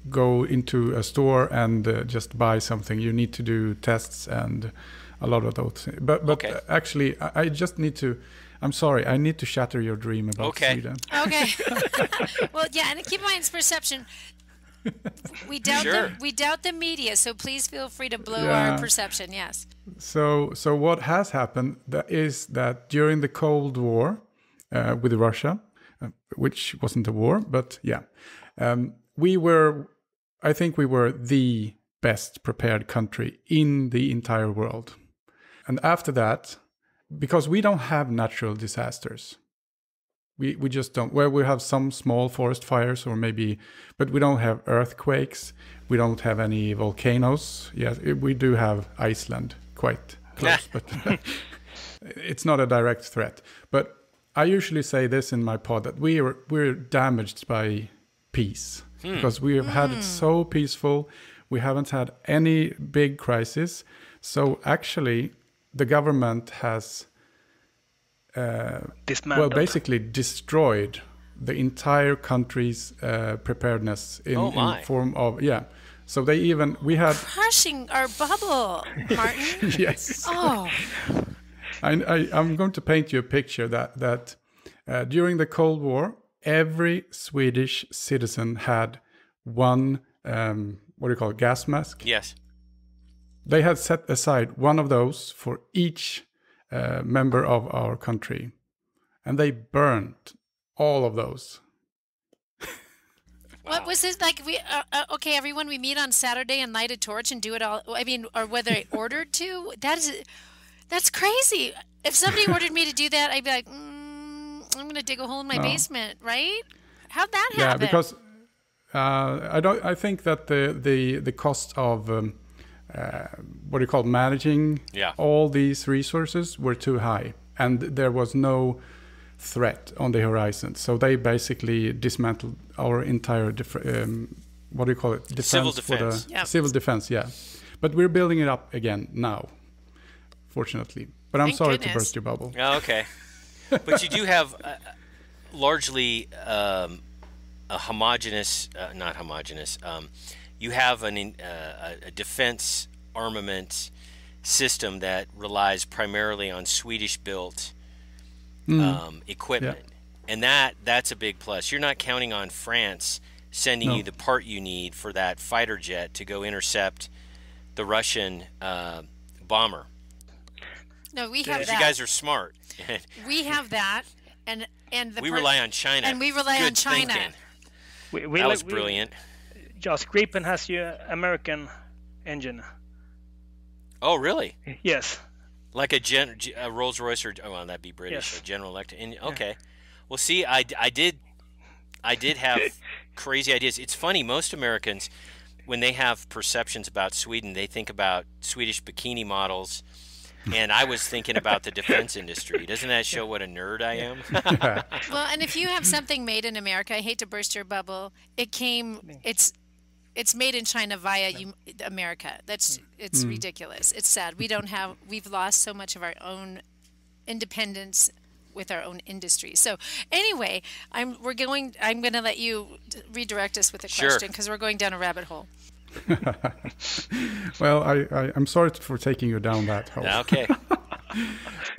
go into a store and just buy something. You need to do tests and a lot of those things. But okay. Actually, I just need to. I'm sorry, I need to shatter your dream about Sweden. Okay. Well, yeah, and keep in mind it's perception. We doubt the media, so please feel free to blow our perception. Yes. So what has happened is that during the Cold War with Russia, which wasn't a war, but yeah, I think we were the best prepared country in the entire world. And after that, because we don't have natural disasters, we just don't. Well, we have some small forest fires but we don't have earthquakes. We don't have any volcanoes. Yes, we do have Iceland quite close, but it's not a direct threat. But I usually say this in my pod, that we're damaged by peace because we have had it so peaceful. We haven't had any big crisis. So actually, the government has basically destroyed the entire country's preparedness in form of So we had crushing our bubble, Martin. Yes. Oh. I'm going to paint you a picture that during the Cold War, every Swedish citizen had one gas mask. Yes. They had set aside one of those for each member of our country, and they burned all of those. What was this like? Okay, everyone, we meet on Saturday and light a torch and do it all. I mean, or whether I ordered to. That's crazy. If somebody ordered me to do that, I'd be like, I'm going to dig a hole in my basement, right? How'd that happen? Yeah, because I think that the cost of managing all these resources were too high, and there was no threat on the horizon. So they basically dismantled our entire defense. Civil defense. Civil defense, yeah. But we're building it up again now, fortunately. But I'm sorry to burst your bubble. Oh, okay. But you do have largely a homogenous, not homogenous. You have a defense armament system that relies primarily on Swedish-built equipment, and that's a big plus. You're not counting on France sending you the part you need for that fighter jet to go intercept the Russian bomber. No, we have that. You guys are smart. We have that, and we rely on China. And we rely on China. That was brilliant. Josh Gripen has your American engine. Oh, really? Yes. Like a Rolls Royce, or well, that'd be British. Yes. A General Electric. Okay. Well, see, I did have crazy ideas. It's funny. Most Americans, when they have perceptions about Sweden, they think about Swedish bikini models. And I was thinking about the defense industry. Doesn't that show what a nerd I am? Well, and if you have something made in America, I hate to burst your bubble. It's made in China via America. It's ridiculous. It's sad. We've lost so much of our own independence with our own industry. So anyway, I'm going to let you redirect us with a question because we're going down a rabbit hole. Well, I'm sorry for taking you down that hole. Okay.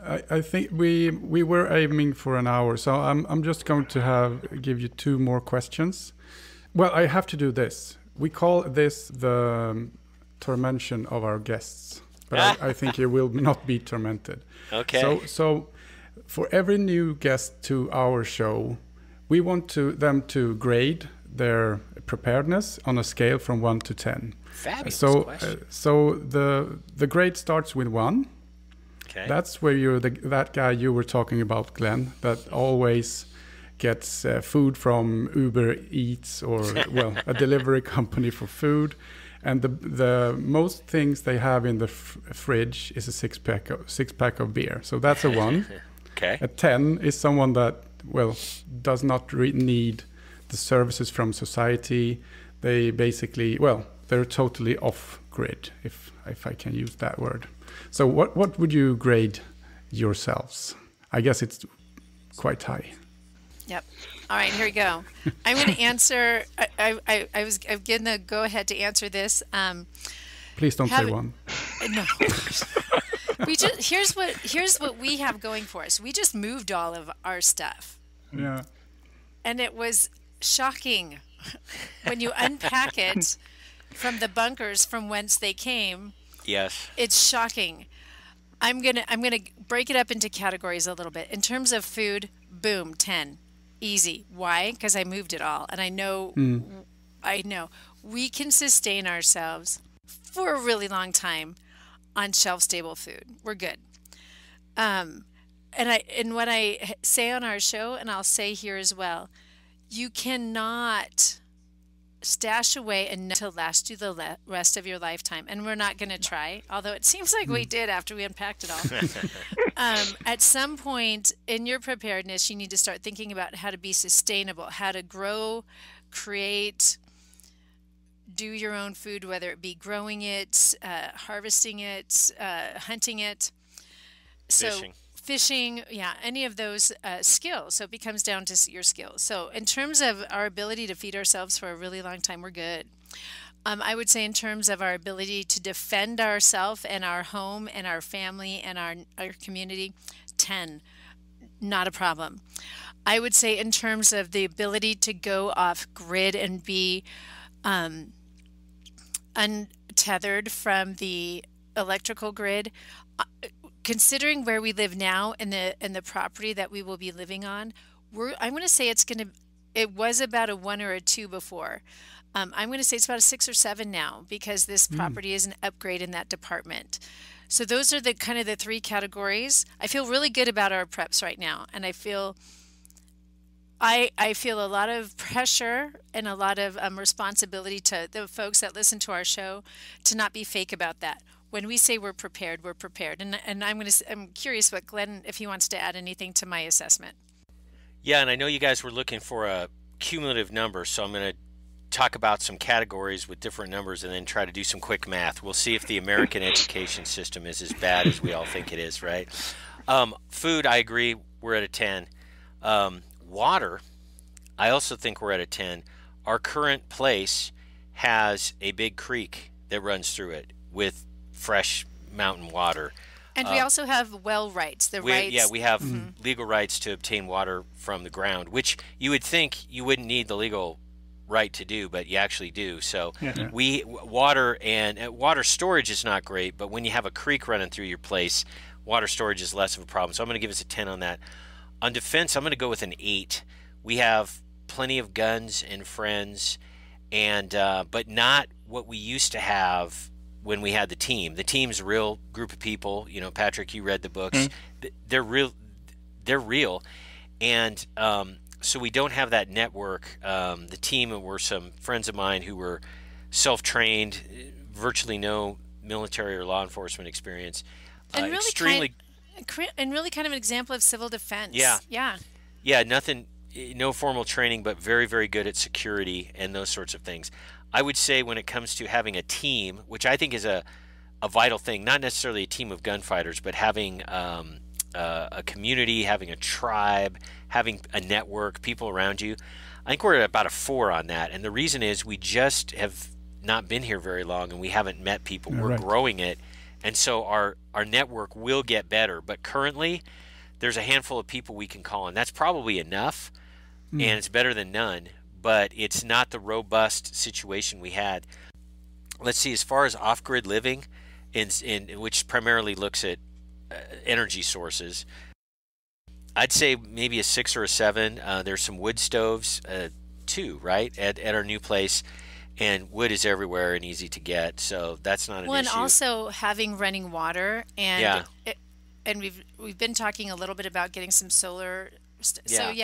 I think we were aiming for an hour, so I'm just going to give you 2 more questions. Well, I have to do this. We call this the tormention of our guests, but I think you will not be tormented. Okay. So for every new guest to our show, we want them to grade their preparedness on a scale from 1 to 10. Fabulous question. So the grade starts with 1. Okay. That's where you're that guy you were talking about, Glenn, that always gets food from Uber Eats or a delivery company for food, and the most things they have in the fridge is a six pack of beer. So that's a 1. Okay. A 10 is someone that does not need the services from society. They basically, they're totally off grid, if I can use that word. So what would you grade yourselves? I guess it's quite high. Yep. All right, here we go. I'm going to answer. I'm going to go ahead to answer this. Please don't say 1. No. Here's what we have going for us. We just moved all of our stuff. Yeah. And it was shocking when you unpack it from the bunkers from whence they came. Yes. It's shocking. I'm gonna break it up into categories a little bit. In terms of food, boom, 10. Easy. Why? Because I moved it all. And I know we can sustain ourselves for a really long time on shelf-stable food. We're good. And what I say on our show, and I'll say here as well, you cannot stash away enough to last you the rest of your lifetime. And we're not going to try, although it seems like we did after we unpacked it all. At some point in your preparedness, you need to start thinking about how to be sustainable, how to grow, create, do your own food, whether it be growing it, harvesting it, hunting it. Fishing, any of those skills. So it becomes down to your skills. So in terms of our ability to feed ourselves for a really long time, we're good. I would say in terms of our ability to defend ourselves and our home and our family and our community, 10, not a problem. I would say in terms of the ability to go off grid and be untethered from the electrical grid, considering where we live now and the property that we will be living on, I'm going to say it was about a 1 or a 2 before. I'm going to say it's about a 6 or 7 now because this property is an upgrade in that department. So those are the kind of the 3 categories. I feel really good about our preps right now, and I feel a lot of pressure and a lot of responsibility to the folks that listen to our show to not be fake about that. When we say we're prepared, we're prepared. And I'm curious what Glenn, if he wants to add anything to my assessment. Yeah, and I know you guys were looking for a cumulative number, so I'm going to talk about some categories with different numbers and then try to do some quick math. We'll see if the American education system is as bad as we all think it is, right? Food, I agree, we're at a 10. Water, I also think we're at a 10. Our current place has a big creek that runs through it with fresh mountain water. And we also have well rights. Yeah, we have legal rights to obtain water from the ground, which you would think you wouldn't need the legal right to do, but you actually do. So water storage is not great, but when you have a creek running through your place, water storage is less of a problem. So I'm going to give us a 10 on that. On defense, I'm going to go with an 8. We have plenty of guns and friends, and but not what we used to have when we had the team. The team's a real group of people. You know, Patrick, you read the books. They're real. They're real. And so we don't have that network. The team were some friends of mine who were self-trained, virtually no military or law enforcement experience. And really kind of an example of civil defense. Yeah, nothing, no formal training, but very, very good at security and those sorts of things. I would say when it comes to having a team, which I think is a vital thing, not necessarily a team of gunfighters, but having a community, having a tribe, having a network, people around you. I think we're at about a 4 on that. And the reason is we just have not been here very long and we haven't met people. We're growing it. And so our network will get better. But currently, there's a handful of people we can call on. That's probably enough, and it's better than none. But it's not the robust situation we had. Let's see, as far as off-grid living, in which primarily looks at energy sources, I'd say maybe a 6 or a 7. There's some wood stoves, 2, right, at our new place. And wood is everywhere and easy to get, so that's not an issue. And also having running water, and we've been talking a little bit about getting some solar. So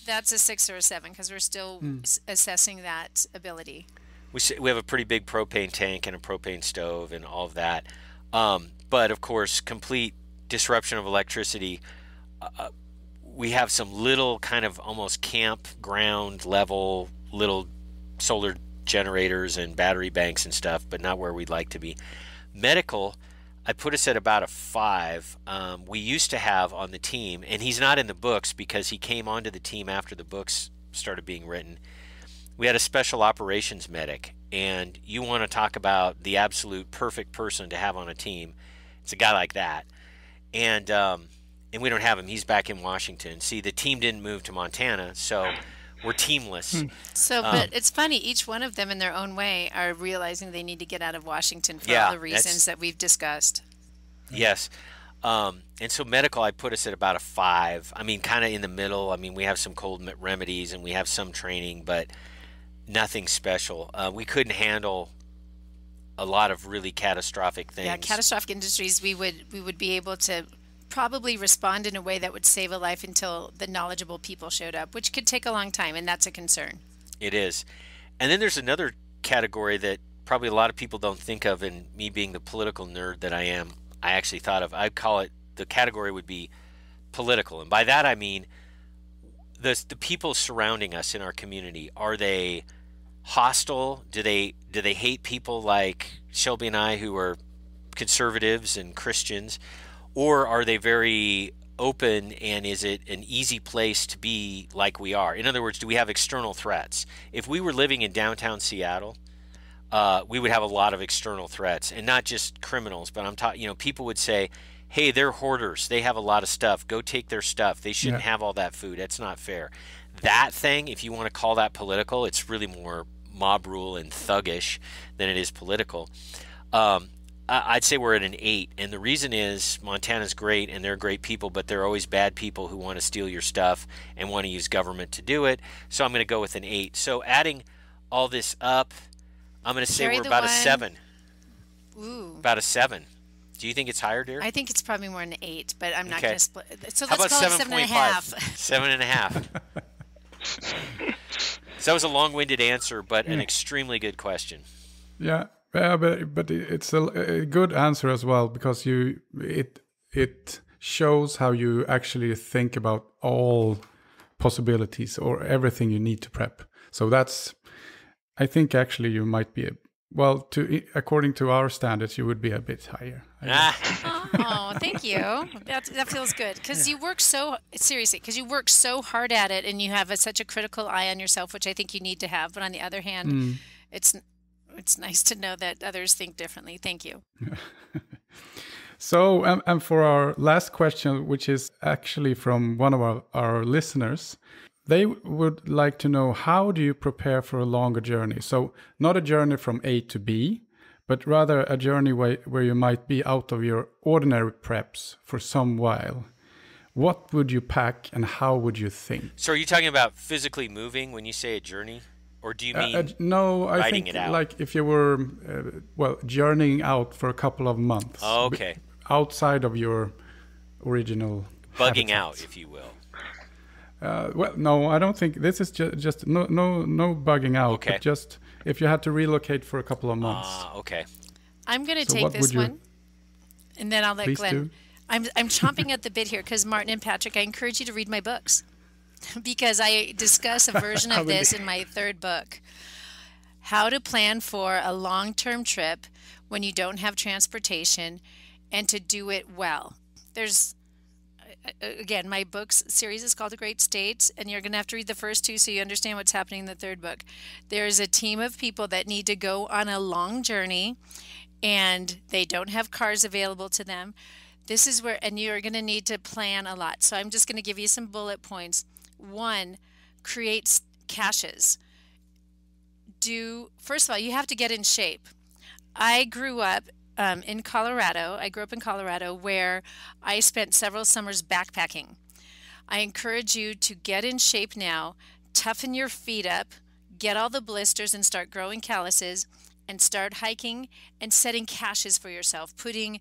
that's a 6 or a 7 because we're still assessing that ability. We have a pretty big propane tank and a propane stove and all of that, but of course, complete disruption of electricity. We have some little kind of almost campground level little solar generators and battery banks and stuff, but not where we'd like to be. Medical, I put us at about a 5. We used to have on the team, and he's not in the books because he came onto the team after the books started being written. We had a special operations medic, and you want to talk about the absolute perfect person to have on a team. It's a guy like that. And we don't have him. He's back in Washington. See, the team didn't move to Montana, so we're teamless. So, but it's funny, each one of them in their own way are realizing they need to get out of Washington for all the reasons that we've discussed. Yes. And so medical, I put us at about a 5. I mean, kind of in the middle. I mean, we have some cold remedies and we have some training, but nothing special. We couldn't handle a lot of really catastrophic things. Yeah, catastrophic industries, we would be able to probably respond in a way that would save a life until the knowledgeable people showed up, which could take a long time, and that's a concern. It is. And then there's another category that probably a lot of people don't think of, and me being the political nerd that I am, I actually thought of. I'd call it, the category would be political. And by that I mean the people surrounding us in our community. Are they hostile? Do they hate people like Shelby and I who are conservatives and Christians? Or are they very open, and is it an easy place to be like we are? In other words, do we have external threats? If we were living in downtown Seattle, we would have a lot of external threats, and not just criminals, but I'm talking, people would say, hey, they're hoarders. They have a lot of stuff. Go take their stuff. They shouldn't have all that food. That's not fair. That thing, if you want to call that political, it's really more mob rule and thuggish than it is political. I'd say we're at an 8, and the reason is Montana's great and they're great people, but there are always bad people who want to steal your stuff and want to use government to do it. So I'm going to go with an 8. So adding all this up, I'm going to say we're about a 7. Ooh. About a 7. Do you think it's higher, dear? I think it's probably more an 8, but I'm not going to split. So how let's about call it 7.5. 7.5. So that was a long-winded answer, but an extremely good question. Yeah. But it's a good answer as well, because it shows how you actually think about all possibilities or everything you need to prep. So I think actually you might be according to our standards, you would be a bit higher. Oh, thank you. That feels good, because you work so hard at it, and you have such a critical eye on yourself, which I think you need to have. But on the other hand, it's nice to know that others think differently. Thank you. So, and for our last question, which is actually from one of our listeners, they would like to know, how do you prepare for a longer journey? So not a journey from A to B, but rather a journey where you might be out of your ordinary preps for some while. What would you pack and how would you think? So are you talking about physically moving when you say a journey? Or do you mean no, I writing think it out? Like if you were, journeying out for a couple of months. Oh, okay. Outside of your original bugging habitat. Out, if you will. No, I don't think this is just no bugging out. Okay. But just if you had to relocate for a couple of months. Okay. I'm going to take this one, and then I'll let Please Glenn. do. I'm chomping at the bit here because Martin and Patrick, I encourage you to read my books because I discuss a version of this in my third book. How to plan for a long-term trip when you don't have transportation and to do it well. There's, again, my books series is called The Great States, and you're going to have to read the first two so you understand what's happening in the third book. There's a team of people that need to go on a long journey, and they don't have cars available to them. This is where, and you're going to need to plan a lot. So I'm just going to give you some bullet points. 1, create caches. First of all, you have to get in shape. I grew up in Colorado. I grew up in Colorado where I spent several summers backpacking. I encourage you to get in shape now, toughen your feet up, get all the blisters and start growing calluses, and start hiking and setting caches for yourself, putting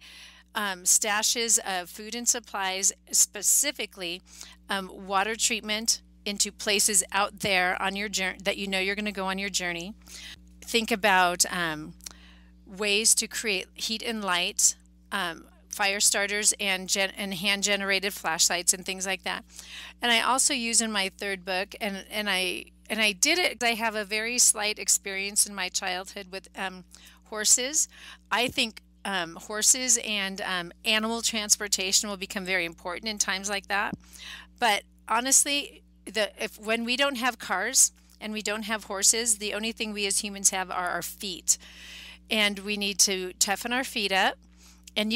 stashes of food and supplies, specifically water treatment, into places out there on your journey that you know you're going to go on your journey. Think about ways to create heat and light, fire starters, and hand-generated flashlights and things like that. And I also use in my third book, and I did it. I have a very slight experience in my childhood with horses. I think horses and animal transportation will become very important in times like that. But honestly, when we don't have cars and we don't have horses, the only thing we as humans have are our feet. And we need to toughen our feet up. And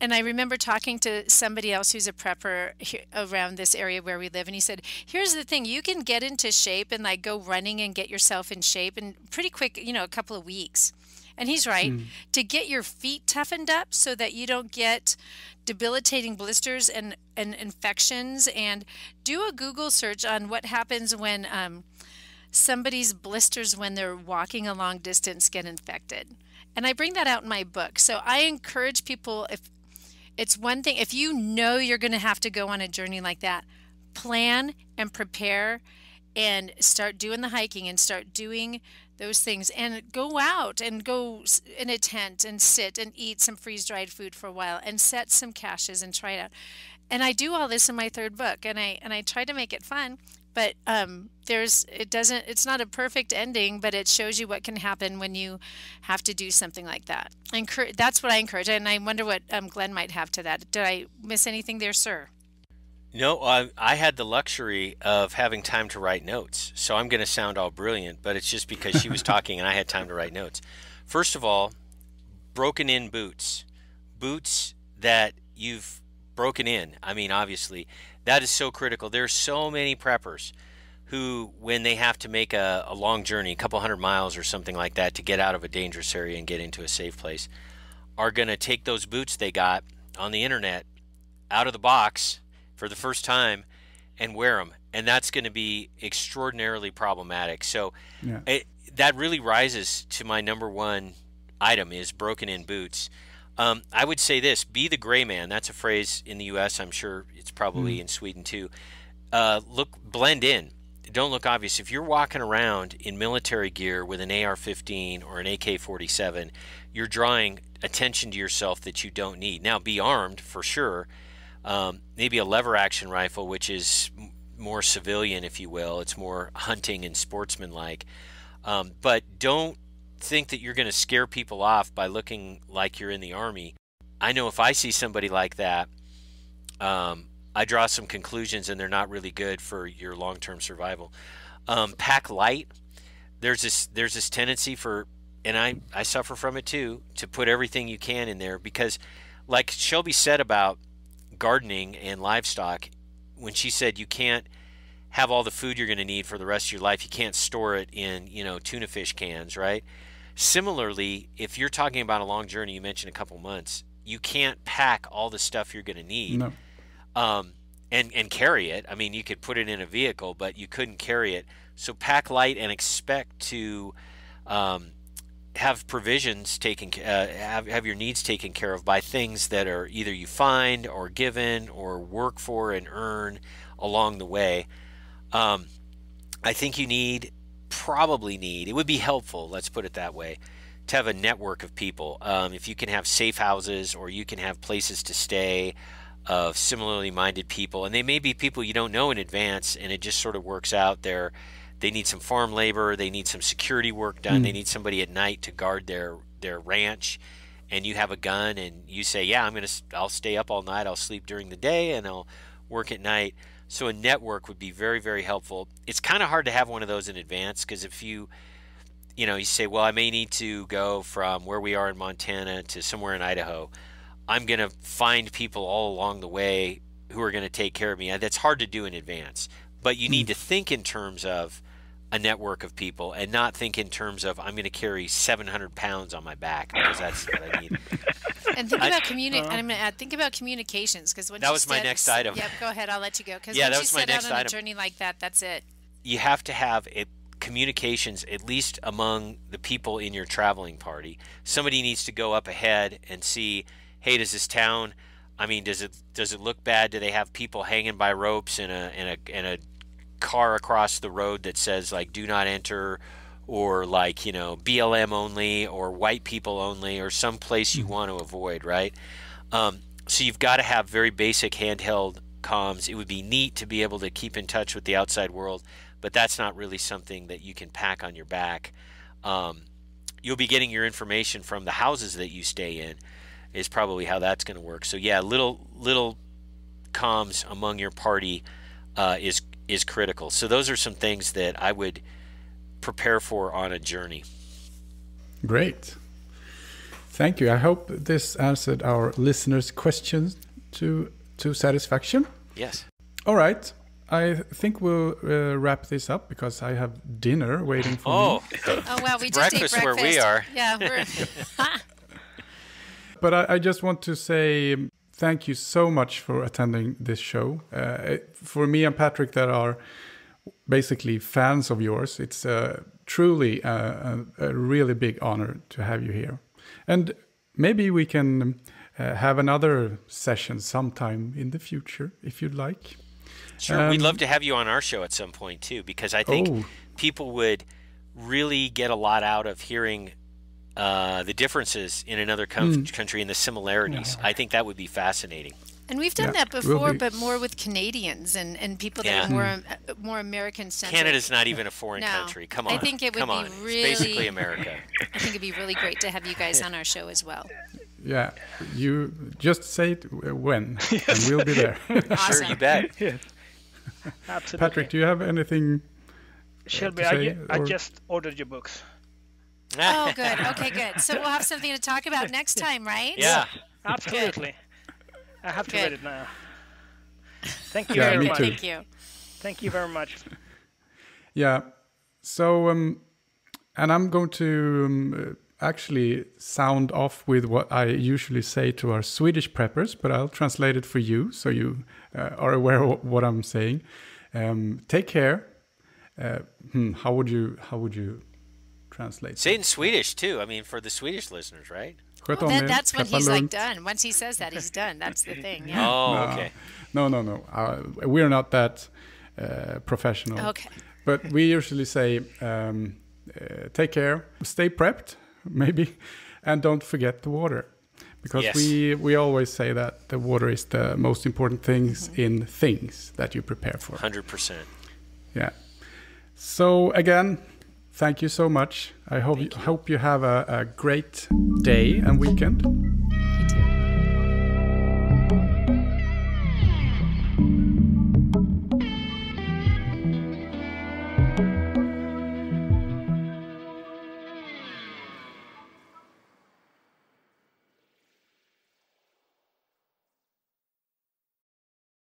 I remember talking to somebody else who's a prepper around this area where we live, and he said, here's the thing, you can get into shape and like go running and get yourself in shape in pretty quick, a couple of weeks. And he's right. To get your feet toughened up so that you don't get debilitating blisters and infections, and do a Google search on what happens when somebody's blisters when they're walking a long distance get infected. And I bring that out in my book. So I encourage people, if it's one thing, if you know you're going to have to go on a journey like that, plan and prepare and start doing the hiking and start doing those things, and go out and go in a tent and sit and eat some freeze-dried food for a while and set some caches and try it out. And I do all this in my third book, and I try to make it fun, but it's not a perfect ending, but it shows you what can happen when you have to do something like that. That's what I encourage, and I wonder what Glenn might have to that. Did I miss anything there, sir? No, I had the luxury of having time to write notes, so I'm going to sound all brilliant, but it's just because she was talking and I had time to write notes. First of all, broken in boots that you've broken in. I mean, obviously, that is so critical. There's so many preppers who, when they have to make a long journey, a couple 100 miles or something like that, to get out of a dangerous area and get into a safe place, are going to take those boots they got on the internet out of the box for the first time and wear them, and that's going to be extraordinarily problematic. So that really rises to my number one item, is broken in boots. I would say this: be the gray man. That's a phrase in the U.S. I'm sure it's probably in Sweden too. Blend in. Don't look obvious. If you're walking around in military gear with an AR-15 or an AK-47, you're drawing attention to yourself that you don't need. Now, be armed for sure. Maybe a lever action rifle, which is more civilian, if you will. It's more hunting and sportsman-like. But don't think that you're going to scare people off by looking like you're in the Army. I know if I see somebody like that, I draw some conclusions, and they're not really good for your long-term survival. Pack light. There's this tendency for, and I suffer from it too, to put everything you can in there, because like Shelby said about gardening and livestock, when she said you can't have all the food you're going to need for the rest of your life. You can't store it in, tuna fish cans, right? Similarly, if you're talking about a long journey, you mentioned a couple months, you can't pack all the stuff you're going to need. No. And carry it. I mean, you could put it in a vehicle, but you couldn't carry it. So pack light and expect to have provisions taken, have your needs taken care of by things that are either you find or given or work for and earn along the way. I think you probably need, it would be helpful, let's put it that way, to have a network of people. If you can have safe houses, or you can have places to stay of similarly minded people, and they may be people you don't know in advance, and it just sort of works out there. They need some farm labor, they need some security work done, they need somebody at night to guard their ranch, and you have a gun, and you say, yeah, I'll stay up all night, I'll sleep during the day, and I'll work at night. So a network would be very, very helpful. It's kind of hard to have one of those in advance, because if you say, well, I may need to go from where we are in Montana to somewhere in Idaho. I'm going to find people all along the way who are going to take care of me. That's hard to do in advance. But you need to think in terms of a network of people, and not think in terms of, I'm going to carry 700 pounds on my back, because that's what I need. And think about think about communications, because that was my next item. Yep, go ahead. I'll let you go. Because yeah, once that was you my set next out on item. a journey like that, that's it. You have to have communications, at least among the people in your traveling party. Somebody needs to go up ahead and see, hey, does this town, I mean, does it look bad? Do they have people hanging by ropes in a car across the road that says, like, do not enter, or like, BLM only, or white people only, or some place you want to avoid, right? So you've got to have very basic handheld comms. It would be neat to be able to keep in touch with the outside world, but that's not really something that you can pack on your back. You'll be getting your information from the houses that you stay in, is probably how that's going to work. So yeah, little comms among your party is critical. So those are some things that I would prepare for on a journey. Great. Thank you. I hope this answered our listeners' questions to satisfaction. Yes. All right. I think we'll wrap this up, because I have dinner waiting for me. Oh, well, we just ate breakfast where we are. Yeah, we're... But I just want to say thank you so much for attending this show. For me and Patrick, that are basically fans of yours, it's truly a really big honor to have you here. And maybe we can have another session sometime in the future, if you'd like. Sure, we'd love to have you on our show at some point too, because I think people would really get a lot out of hearing the differences in another country and the similarities. I think that would be fascinating. And we've done that before, but more with Canadians and people that are more American-centric. Canada's not even a foreign country. Come on. I think it would be really... It's basically America. I think it'd be really great to have you guys on our show as well. Yeah, you just say it when, and we'll be there. Awesome. Sure, you bet. Yes. Absolutely. Patrick, do you have anything Shelby, to say, I just ordered your books. Oh, good. Okay, good. So we'll have something to talk about next time, right? Yeah. Absolutely. I have to read it now. Thank you Yeah, very me much. too. Thank you. Thank you very much. Yeah. So, and I'm going to actually sound off with what I usually say to our Swedish preppers, but I'll translate it for you, so you are aware of what I'm saying. Take care. How would you translate? Say it in Swedish too. I mean, for the Swedish listeners, right? Well, that's when he's like done. Once he says that, he's done. That's the thing. Yeah. Oh, okay. No. We're not that professional. Okay. But we usually say, take care, stay prepped, maybe, and don't forget the water. Because we always say that the water is the most important things in things that you prepare for. 100%. Yeah. So again, thank you so much. I hope you have a great day and weekend.